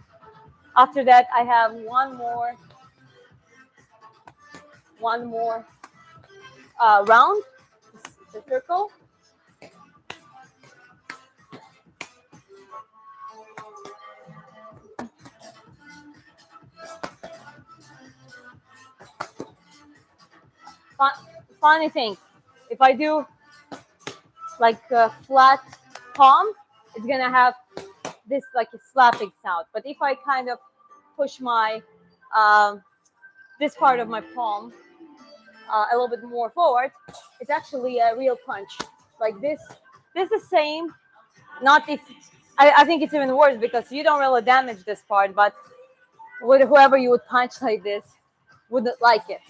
After that, I have one more one more round, the circle. Funny thing, if I do like a flat palm, it's gonna have this like a slapping sound. But if I kind of push my this part of my palm a little bit more forward, it's actually a real punch. Like this. This is the same. Not if I think it's even worse because you don't really damage this part, but with whoever you would punch like this wouldn't like it.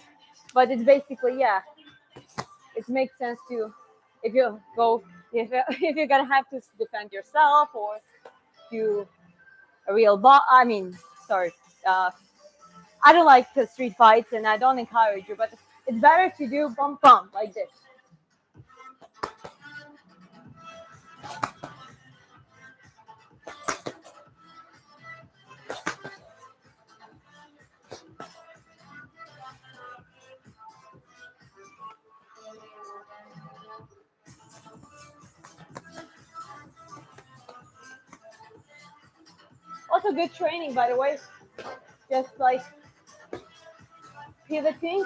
But it's basically, yeah, it makes sense to if you go if you're gonna have to defend yourself or do a real I mean, sorry, uh, I don't like the street fights and I don't encourage you, but it's better to do bump bump like this. Also, good training, by the way. Just like pivoting.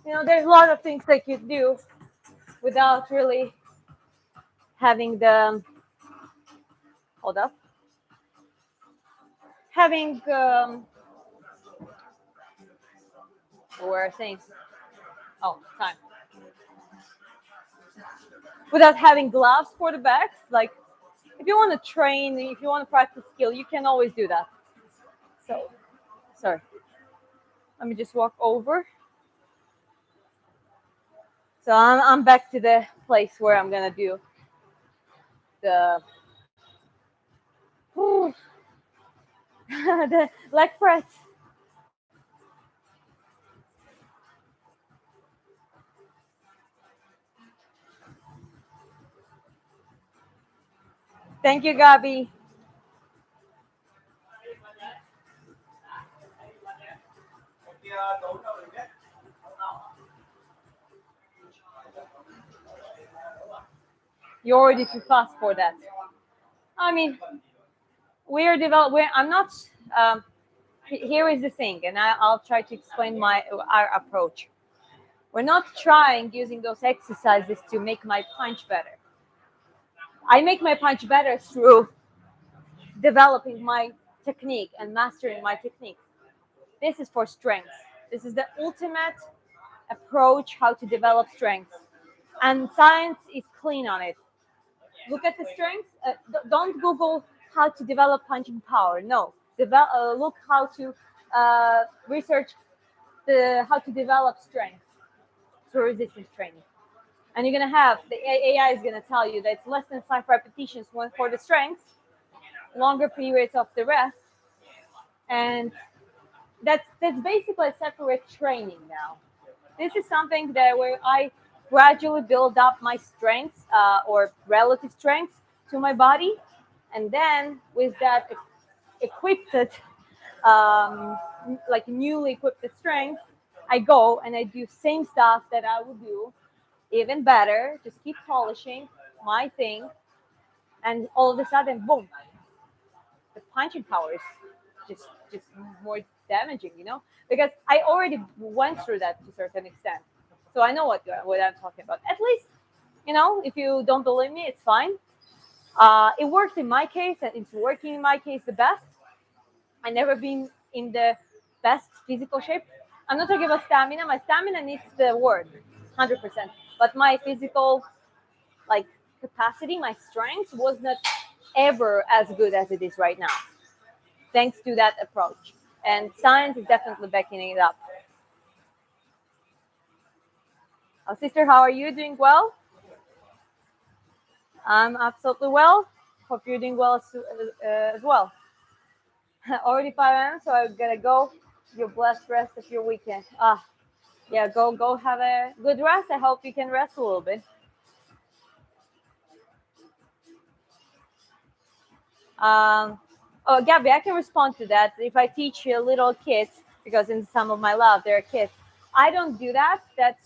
You know, there's a lot of things that you do without really having the hold up having what were I saying? Oh, time. Without having gloves for the backs, like if you want to train, if you want to practice skill, you can always do that. So, sorry. Let me just walk over. So I'm back to the place where I'm gonna do the the leg press. Thank you, Gabi. You're already too fast for that. I mean, I'm not. Here is the thing, and I'll try to explain our approach. We're not trying using those exercises to make my punch better. I make my punch better through developing my technique and mastering my technique. This is for strength. This is the ultimate approach how to develop strength. And science is clean on it. Look at the strengths. Don't Google how to develop punching power. No, look how to research how to develop strength through resistance training. And you're gonna have the AI is gonna tell you that it's less than 5 repetitions one for the strength, longer periods of the rest, and that's basically a separate training now. This is something that where I gradually build up my strengths or relative strengths to my body, and then with that equipped, like newly equipped strength, I go and I do same stuff that I would do, even better. Just keep polishing my thing, and all of a sudden, boom, the punching power is just more damaging, because I already went through that to a certain extent, so I know what I'm talking about. At least, if you don't believe me, it's fine. It worked in my case, and it's working in my case the best. I never been in the best physical shape. I'm not talking about stamina. My stamina needs the work, 100%. But my physical, like capacity, my strength was not ever as good as it is right now, thanks to that approach. And science is definitely backing it up. Oh, sister, how are you? Doing well? I'm absolutely well. Hope you're doing well as well. Already 5 a.m., so I'm gonna go. Your blessed rest of your weekend. Yeah, go have a good rest. I hope you can rest a little bit. Oh, Gabby, I can respond to that. If I teach little kids, because in some of my lab there are kids, I don't do that. That's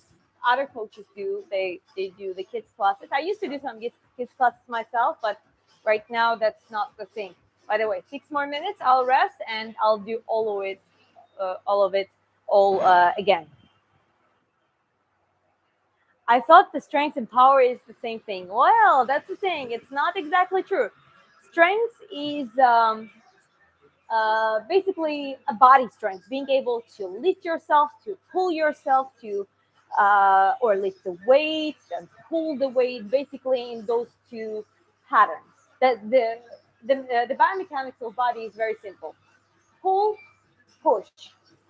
other coaches do. They do the kids classes. I used to do some kids classes myself, but right now that's not the thing. By the way, 6 more minutes, I'll rest and I'll do all again. I thought the strength and power is the same thing. Well, that's the thing. It's not exactly true. Strength is basically a body strength, being able to lift yourself, to pull yourself, to or lift the weight and pull the weight, basically in those two patterns. That the biomechanics of body is very simple: pull, push.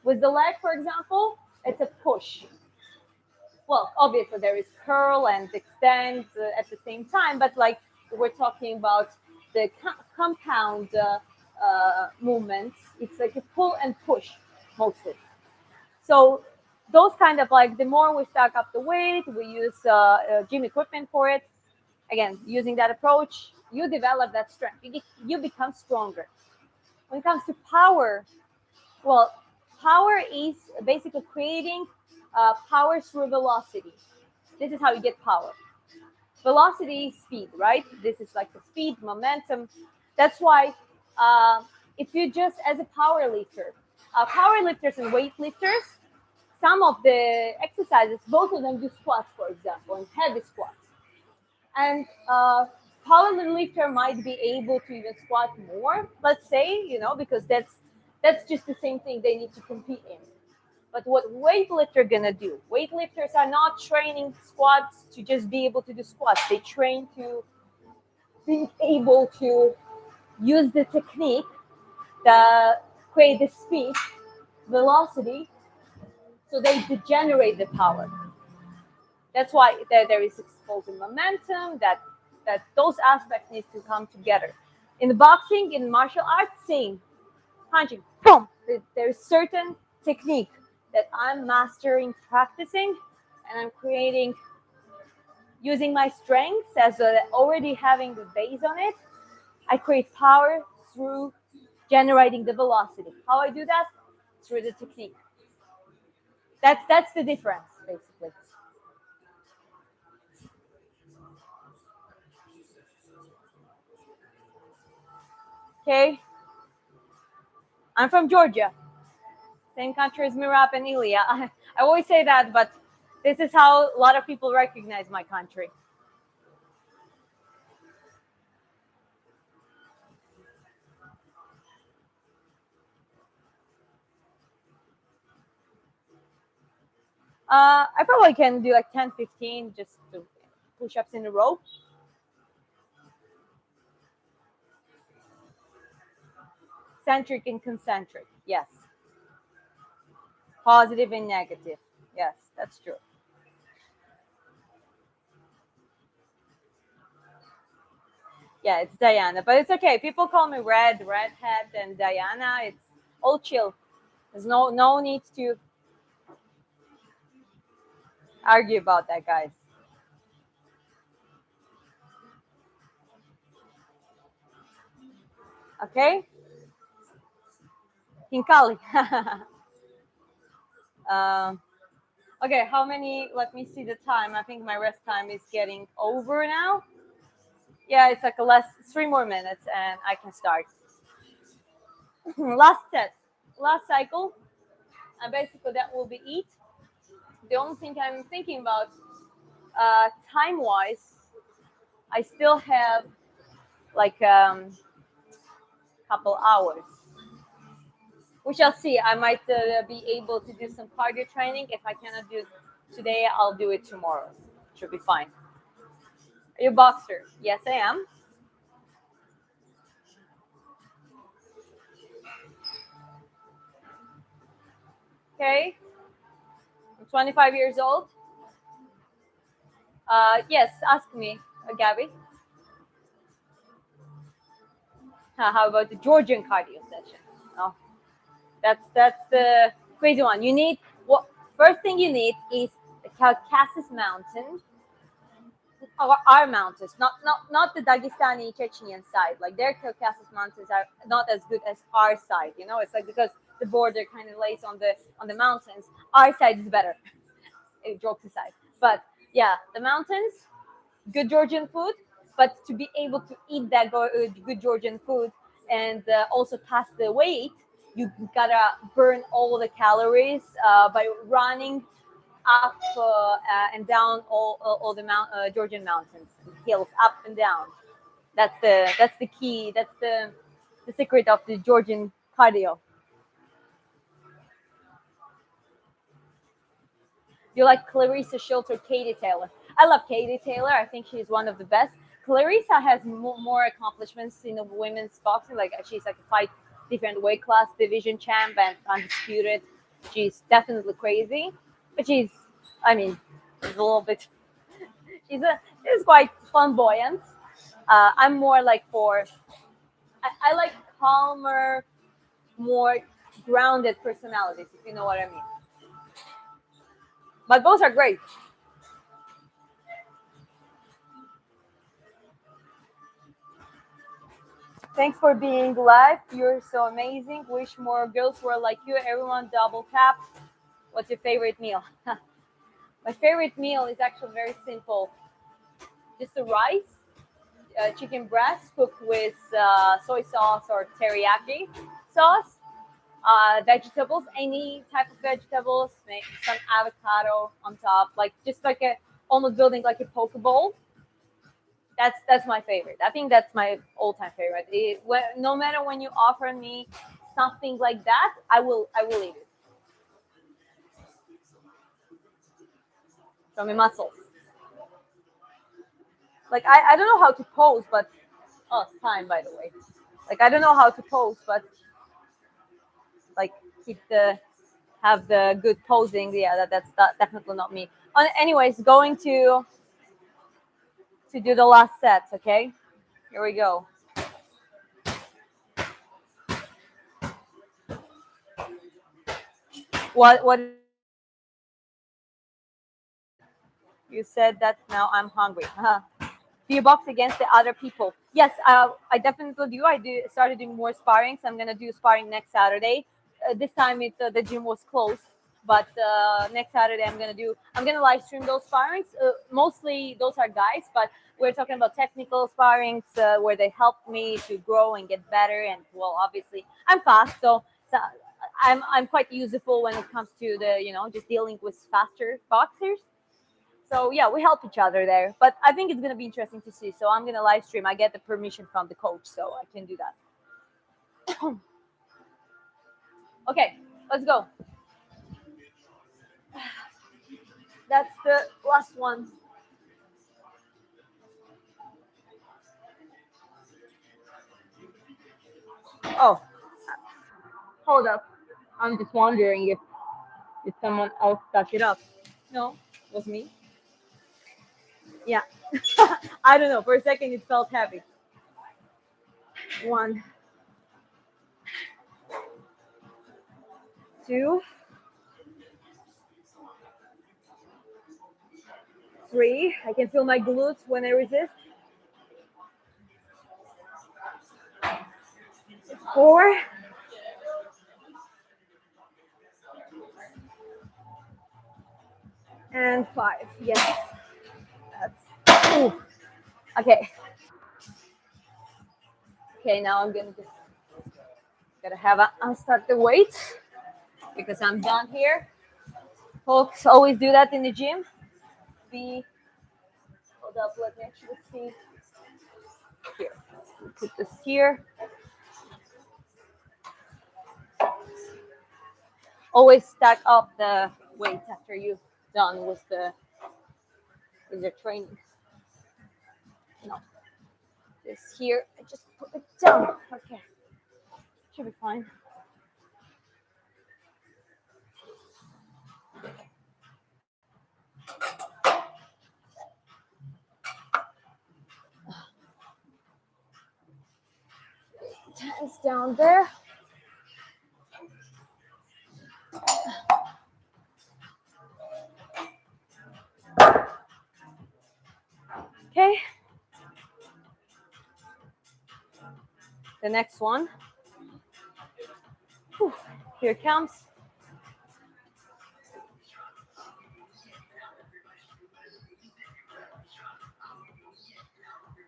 With the leg, for example, it's a push. Well, obviously there is curl and extend at the same time, but like we're talking about the compound movements, it's like a pull and push mostly. So those kind of like the more we stack up the weight, we use gym equipment for it. Again, using that approach, you develop that strength. You become stronger. When it comes to power, well, power is basically creating power through velocity. This is how you get power. Velocity is speed, right? This is like the speed, momentum. That's why if you just as a power lifters and weightlifters, some of the exercises, both of them do squats, for example, and heavy squats. And power lifter might be able to even squat more, let's say, because that's just the same thing they need to compete in. But what weightlifter gonna do? Weightlifters are not training squats to just be able to do squats. They train to be able to use the technique that create the speed, velocity, so they generate the power. That's why there is explosive momentum. That those aspects need to come together. In the boxing, in martial arts, same punching, boom. There's certain technique that I'm mastering, practicing, and I'm creating using my strengths as already having the base on it. I create power through generating the velocity. How I do that? Through the technique. That's the difference, basically. Okay, I'm from Georgia, same country as Mirab and Ilya. I always say that, but this is how a lot of people recognize my country. I probably can do like 10, 15 just to push ups in a row. Centric and concentric. Yes. Positive and negative. Yes, that's true. Yeah, it's Diana, but it's okay. People call me Redhead, and Diana. It's all chill. There's no need to argue about that, guys. Okay, Hinkali. um, okay, how many? Let me see the time. I think my rest time is getting over now. Yeah, it's like a less 3 more minutes, and I can start. Last set, last cycle, and basically that will be it. The only thing I'm thinking about, time wise, I still have like couple hours. We shall see. I might be able to do some cardio training. If I cannot do it today, I'll do it tomorrow. Should be fine. Are you a boxer? Yes, I am. Okay. I'm 25 years old. Yes, ask me, Gabby. How about the Georgian cardio session? Oh, that's the crazy one. You need what? First thing you need is the Caucasus Mountain our mountains, not the Dagestani Chechenian side. Like their Caucasus mountains are not as good as our side. You know, it's like because the border kind of lays on the mountains. Our side is better. Jokes aside, but yeah, the mountains, good Georgian food. But to be able to eat that good Georgian food and also pass the weight, you gotta burn all the calories by running up and down all the Georgian mountains, hills, up and down. That's the key. That's the secret of the Georgian cardio. Do you like Clarissa Shields or Katie Taylor? I love Katie Taylor. I think she's one of the best. Clarissa has more accomplishments in the women's boxing. Like she's like a five different weight class division champ and undisputed. She's definitely crazy, but I mean, she's a little bit. She's quite flamboyant. I'm more like I like calmer, more grounded personalities, if you know what I mean. But both are great. Thanks for being live. You're so amazing. Wish more girls were like you. Everyone double tap. What's your favorite meal? My favorite meal is actually very simple. Just the rice, chicken breast cooked with soy sauce or teriyaki sauce, vegetables, any type of vegetables, some avocado on top, like just like a almost building like a poke bowl. That's my favorite. I think that's my all-time favorite. No matter when you offer me something like that, I will eat it. From my muscles. Like I don't know how to pose, but oh, it's time by the way. Like I don't know how to pose, but like keep the have the good posing. Yeah, that's definitely not me. Anyways, going to do the last set. Okay, here we go. What you said that now I'm hungry. Do you box against the other people? Yes, I definitely do. I do started doing more sparring, so I'm gonna do sparring next Saturday. This time the gym was closed, but next Saturday I'm gonna live stream those sparrings. Mostly those are guys, but we're talking about technical sparrings where they help me to grow and get better. And well, obviously I'm fast, so I'm quite useful when it comes to the just dealing with faster boxers. So yeah, we help each other there. But I think it's gonna be interesting to see. So I'm gonna live stream. I get the permission from the coach, so I can do that. Okay, let's go. That's the last one. Oh, hold up. I'm just wondering if someone else stuck it up. No, it was me. Yeah. I don't know. For a second, it felt heavy. One, two, three. I can feel my glutes when I resist. Four, and five. Yes. That's. Ooh. Okay. Okay. Now I'm gonna just gotta have a start the weight because I'm done here. Folks always do that in the gym. Be hold up. Let me actually see here. Put this here. Always stack up the weights after you've done with the training. No, this here. I just put it down. Okay, should be fine. Hands down there. the next one. Whew, here it comes.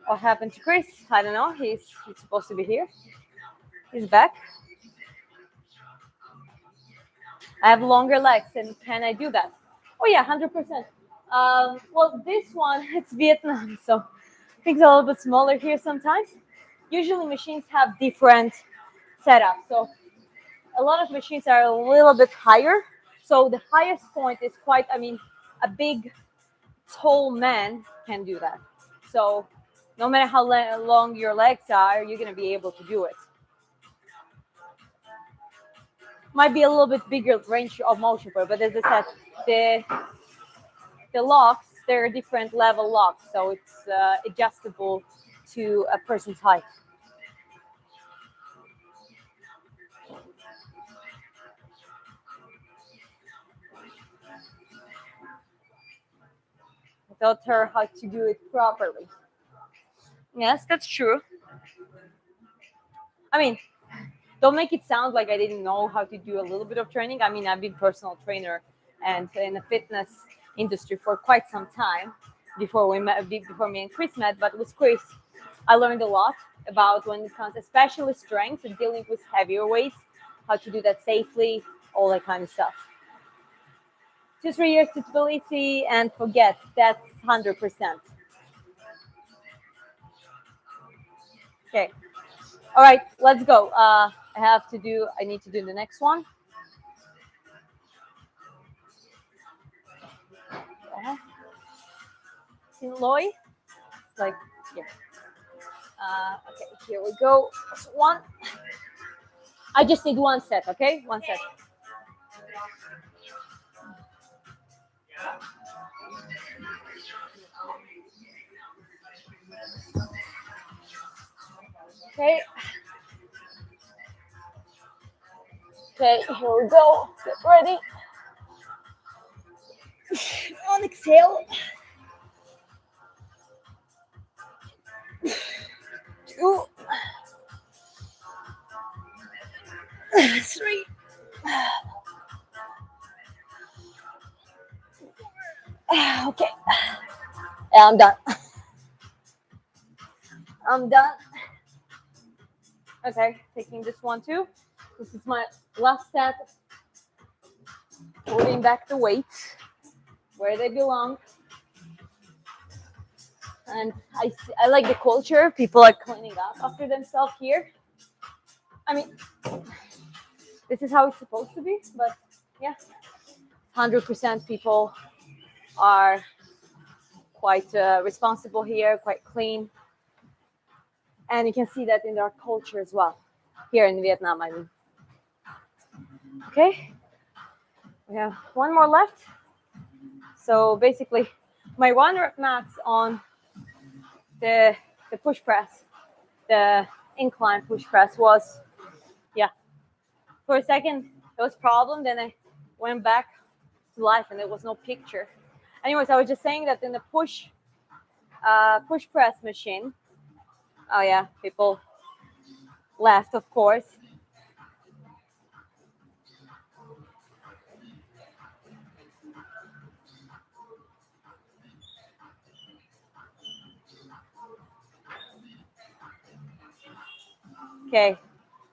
What happened to Chris? I don't know. He's supposed to be here. He's back. I have longer legs, and can I do that? Oh yeah, 100%. Well, this one it's Vietnam, so things are a little bit smaller here sometimes. Usually, machines have different setups. So a lot of machines are a little bit higher. So the highest point is quite. I mean, a big, tall man can do that. So no matter how long your legs are, you're gonna be able to do it. Might be a little bit bigger range of motion for it, but as I said, the locks they're different level locks, so it's adjustable to a person's height. I taught her how to do it properly. Yes, that's true. I mean, don't make it sound like I didn't know how to do a little bit of training. I mean, I've been personal trainer and in the fitness industry for quite some time before we met, before me and Chris met. But with Chris, I learned a lot about when it comes, especially strength and dealing with heavier weights, how to do that safely, all that kind of stuff. 2-3 years to Tbilisi and forget that's 100%. Okay. All right, let's go. I need to do the next one. In Loy, like, yeah. Okay, here we go. One. I just need one set, okay? One set. Okay. Okay, here we go. Get ready. On exhale. 2, 3. Okay. Yeah, I'm done. I'm done. Okay, taking this one too. This is my last set. Putting back the weights where they belong. And I like the culture. People are cleaning up after themselves here. I mean, this is how it's supposed to be, but yeah, 100% people are quite responsible here, quite clean. And you can see that in our culture as well, here in Vietnam, I mean. Okay, we have one more left. So basically, my 1 rep max on the push press, the incline push press was, yeah, for a second there was problem, then I went back to life and there was no picture. Anyways, I was just saying that in the push press machine, oh yeah, people left, of course. Okay,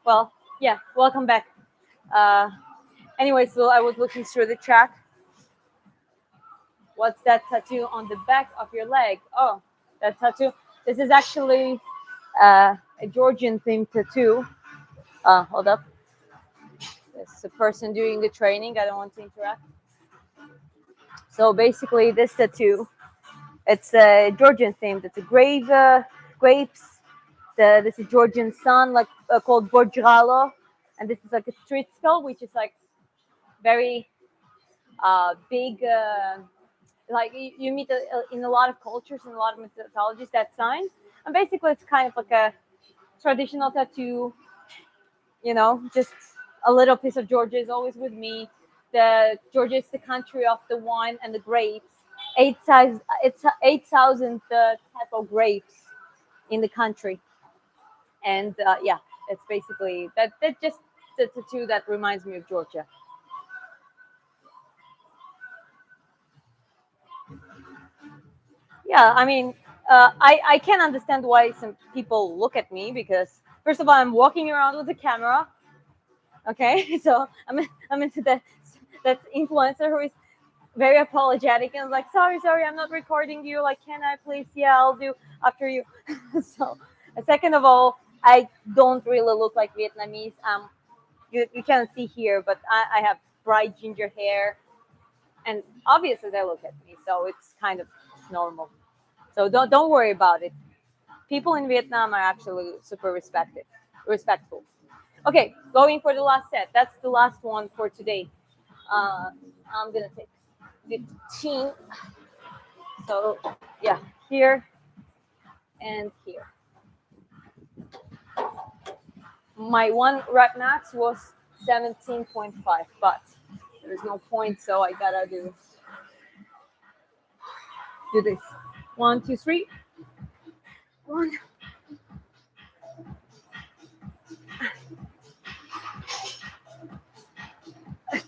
well, yeah, welcome back. Anyways, so I was looking through the track. What's that tattoo on the back of your leg? Oh, that tattoo. This is actually a Georgian themed tattoo. Hold up. It's a person doing the training. I don't want to interact. So basically, this tattoo, it's a Georgian themed. It's a grapes. This is Georgian sun, like called Borjalo, and this is like a street skull, which is like very big. Like you meet in a lot of cultures and a lot of mythologies that sign, and basically it's kind of like a traditional tattoo. You know, just a little piece of Georgia is always with me. Georgia is the country of the wine and the grapes. It's 8,000 type of grapes in the country, and yeah, It's basically that just the tattoo that reminds me of Georgia. Yeah, I mean, I can understand why some people look at me because first of all, I'm walking around with a camera. Okay, so I'm into that influencer who is very apologetic and like, sorry, I'm not recording you. Like, can I please? Yeah, I'll do after you. So, second of all, I don't really look like Vietnamese. You can't see here, but I have bright ginger hair, and obviously they look at me, so it's kind of normal. So don't worry about it. People in Vietnam are actually super respectful. Okay, going for the last set. That's the last one for today. Uh, I'm gonna take 15. So yeah, here and here. My one rep max was 17.5, but there's no point, so I gotta do this. 1, 2, 3. 1,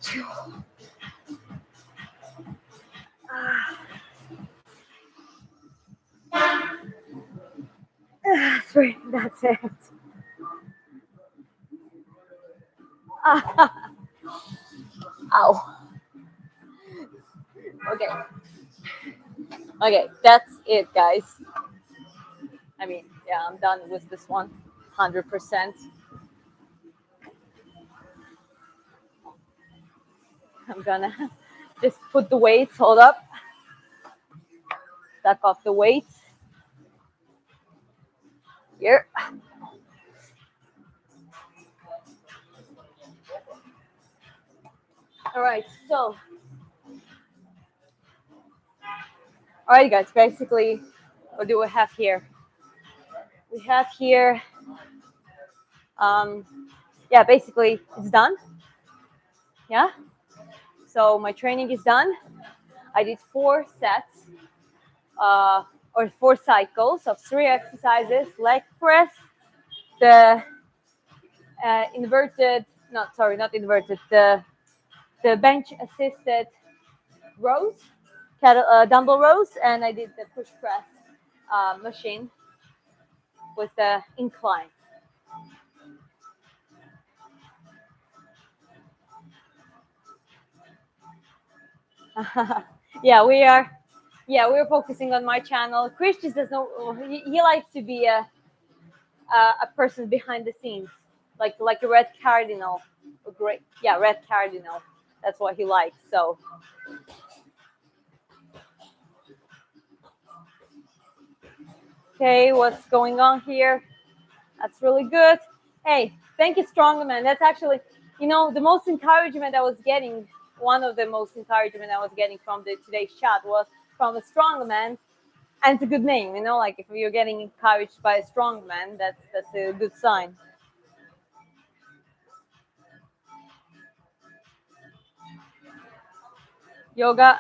2. Three. That's it. Ow. Okay. Okay, that's it, guys. I mean, yeah, I'm done with this one. 100%. I'm gonna just put the weights. Hold up. Stack off the weights. Here. All right, so. All right, guys, basically, what do we have here? We have here, um, yeah, basically, it's done. Yeah. So my training is done. I did 4 sets, or 4 cycles of 3 exercises: leg press, the inverted, not inverted, the bench assisted rows, dumbbell rows, and I did the push press machine with the incline. Yeah, we are. Yeah, we're focusing on my channel. Chris just does not. He likes to be a person behind the scenes, like a red cardinal. A great, yeah, red cardinal. That's what he likes. So, okay, what's going on here? That's really good. Hey, thank you, Strongman. That's actually, the most encouragement I was getting. One of the most encouragement I was getting from the today's chat was from a Strongman, and it's a good name. Like if you're getting encouraged by a Strongman, that's a good sign. Yoga.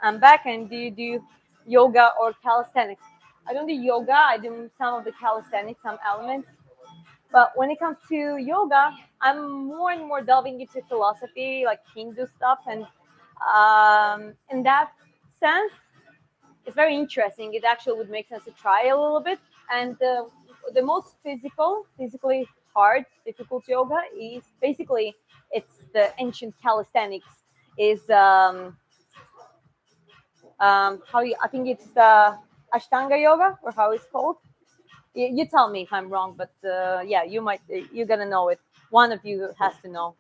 I'm back. And do you do yoga or calisthenics? I don't do yoga. I do some of the calisthenics, some elements. But when it comes to yoga, I'm more and more delving into philosophy, like Hindu stuff, and in that sense, it's very interesting. It actually would make sense to try a little bit. And the most physically hard, difficult yoga is basically it's the ancient calisthenics. Is I think it's the Ashtanga yoga, or how it's called. You tell me if I'm wrong, but yeah, you're gonna know it. One of you has to know.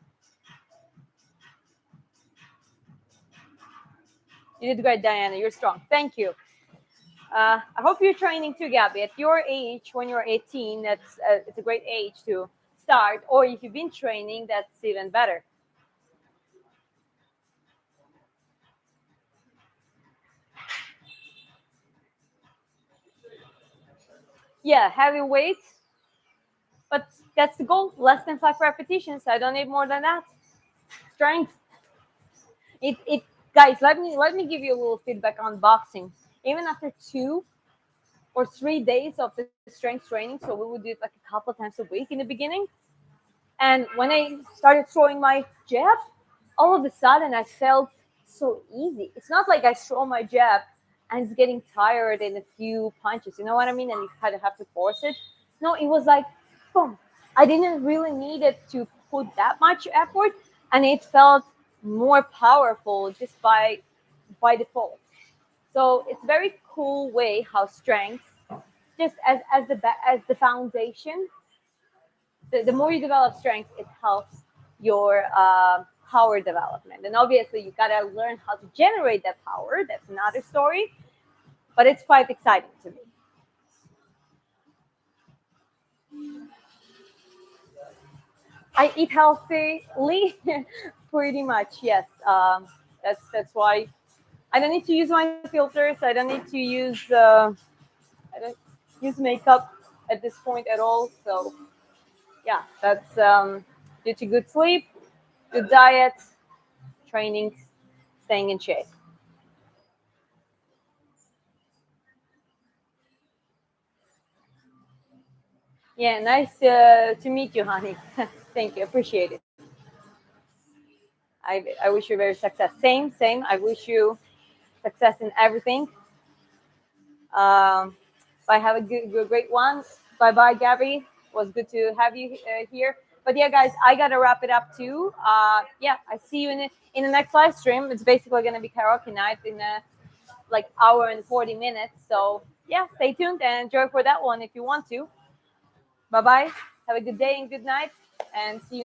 You did great, Diana. You're strong. Thank you. I hope you're training too, Gabby. At your age, when you're 18, it's a great age to start. Or if you've been training, that's even better. Yeah, heavy weights, but that's the goal. Less than 5 repetitions. I don't need more than that. Strength. It guys, let me give you a little feedback on boxing. Even after 2 or 3 days of the strength training. So we would do it like a couple times a week in the beginning. And when I started throwing my jab, all of a sudden I felt so easy. It's not like I throw my jab and it's getting tired in a few punches. You know what I mean? And you kind of have to force it. No, it was like, boom. I didn't really need it to put that much effort, and it felt more powerful just by default. So it's very cool way how strength, just as the foundation, the more you develop strength, it helps your power development. And obviously, you gotta learn how to generate that power. That's another story, but it's quite exciting to me. I eat healthily, pretty much. Yes, that's why I don't need to use my filters. I don't need to use I don't use makeup at this point at all. So yeah, that's due to good sleep, good diet, training, staying in shape. Yeah, nice to meet you, honey. Thank you, appreciate it. I wish you very success. Same, same. I wish you success in everything. Um, I have a great one. Bye bye, Gabby. Was good to have you here. But yeah, guys, I gotta wrap it up too. Yeah, I see you in the next live stream. It's basically gonna be karaoke night in like hour and 40 minutes. So yeah, stay tuned and enjoy for that one if you want to. Bye bye. Have a good day and good night, and see you.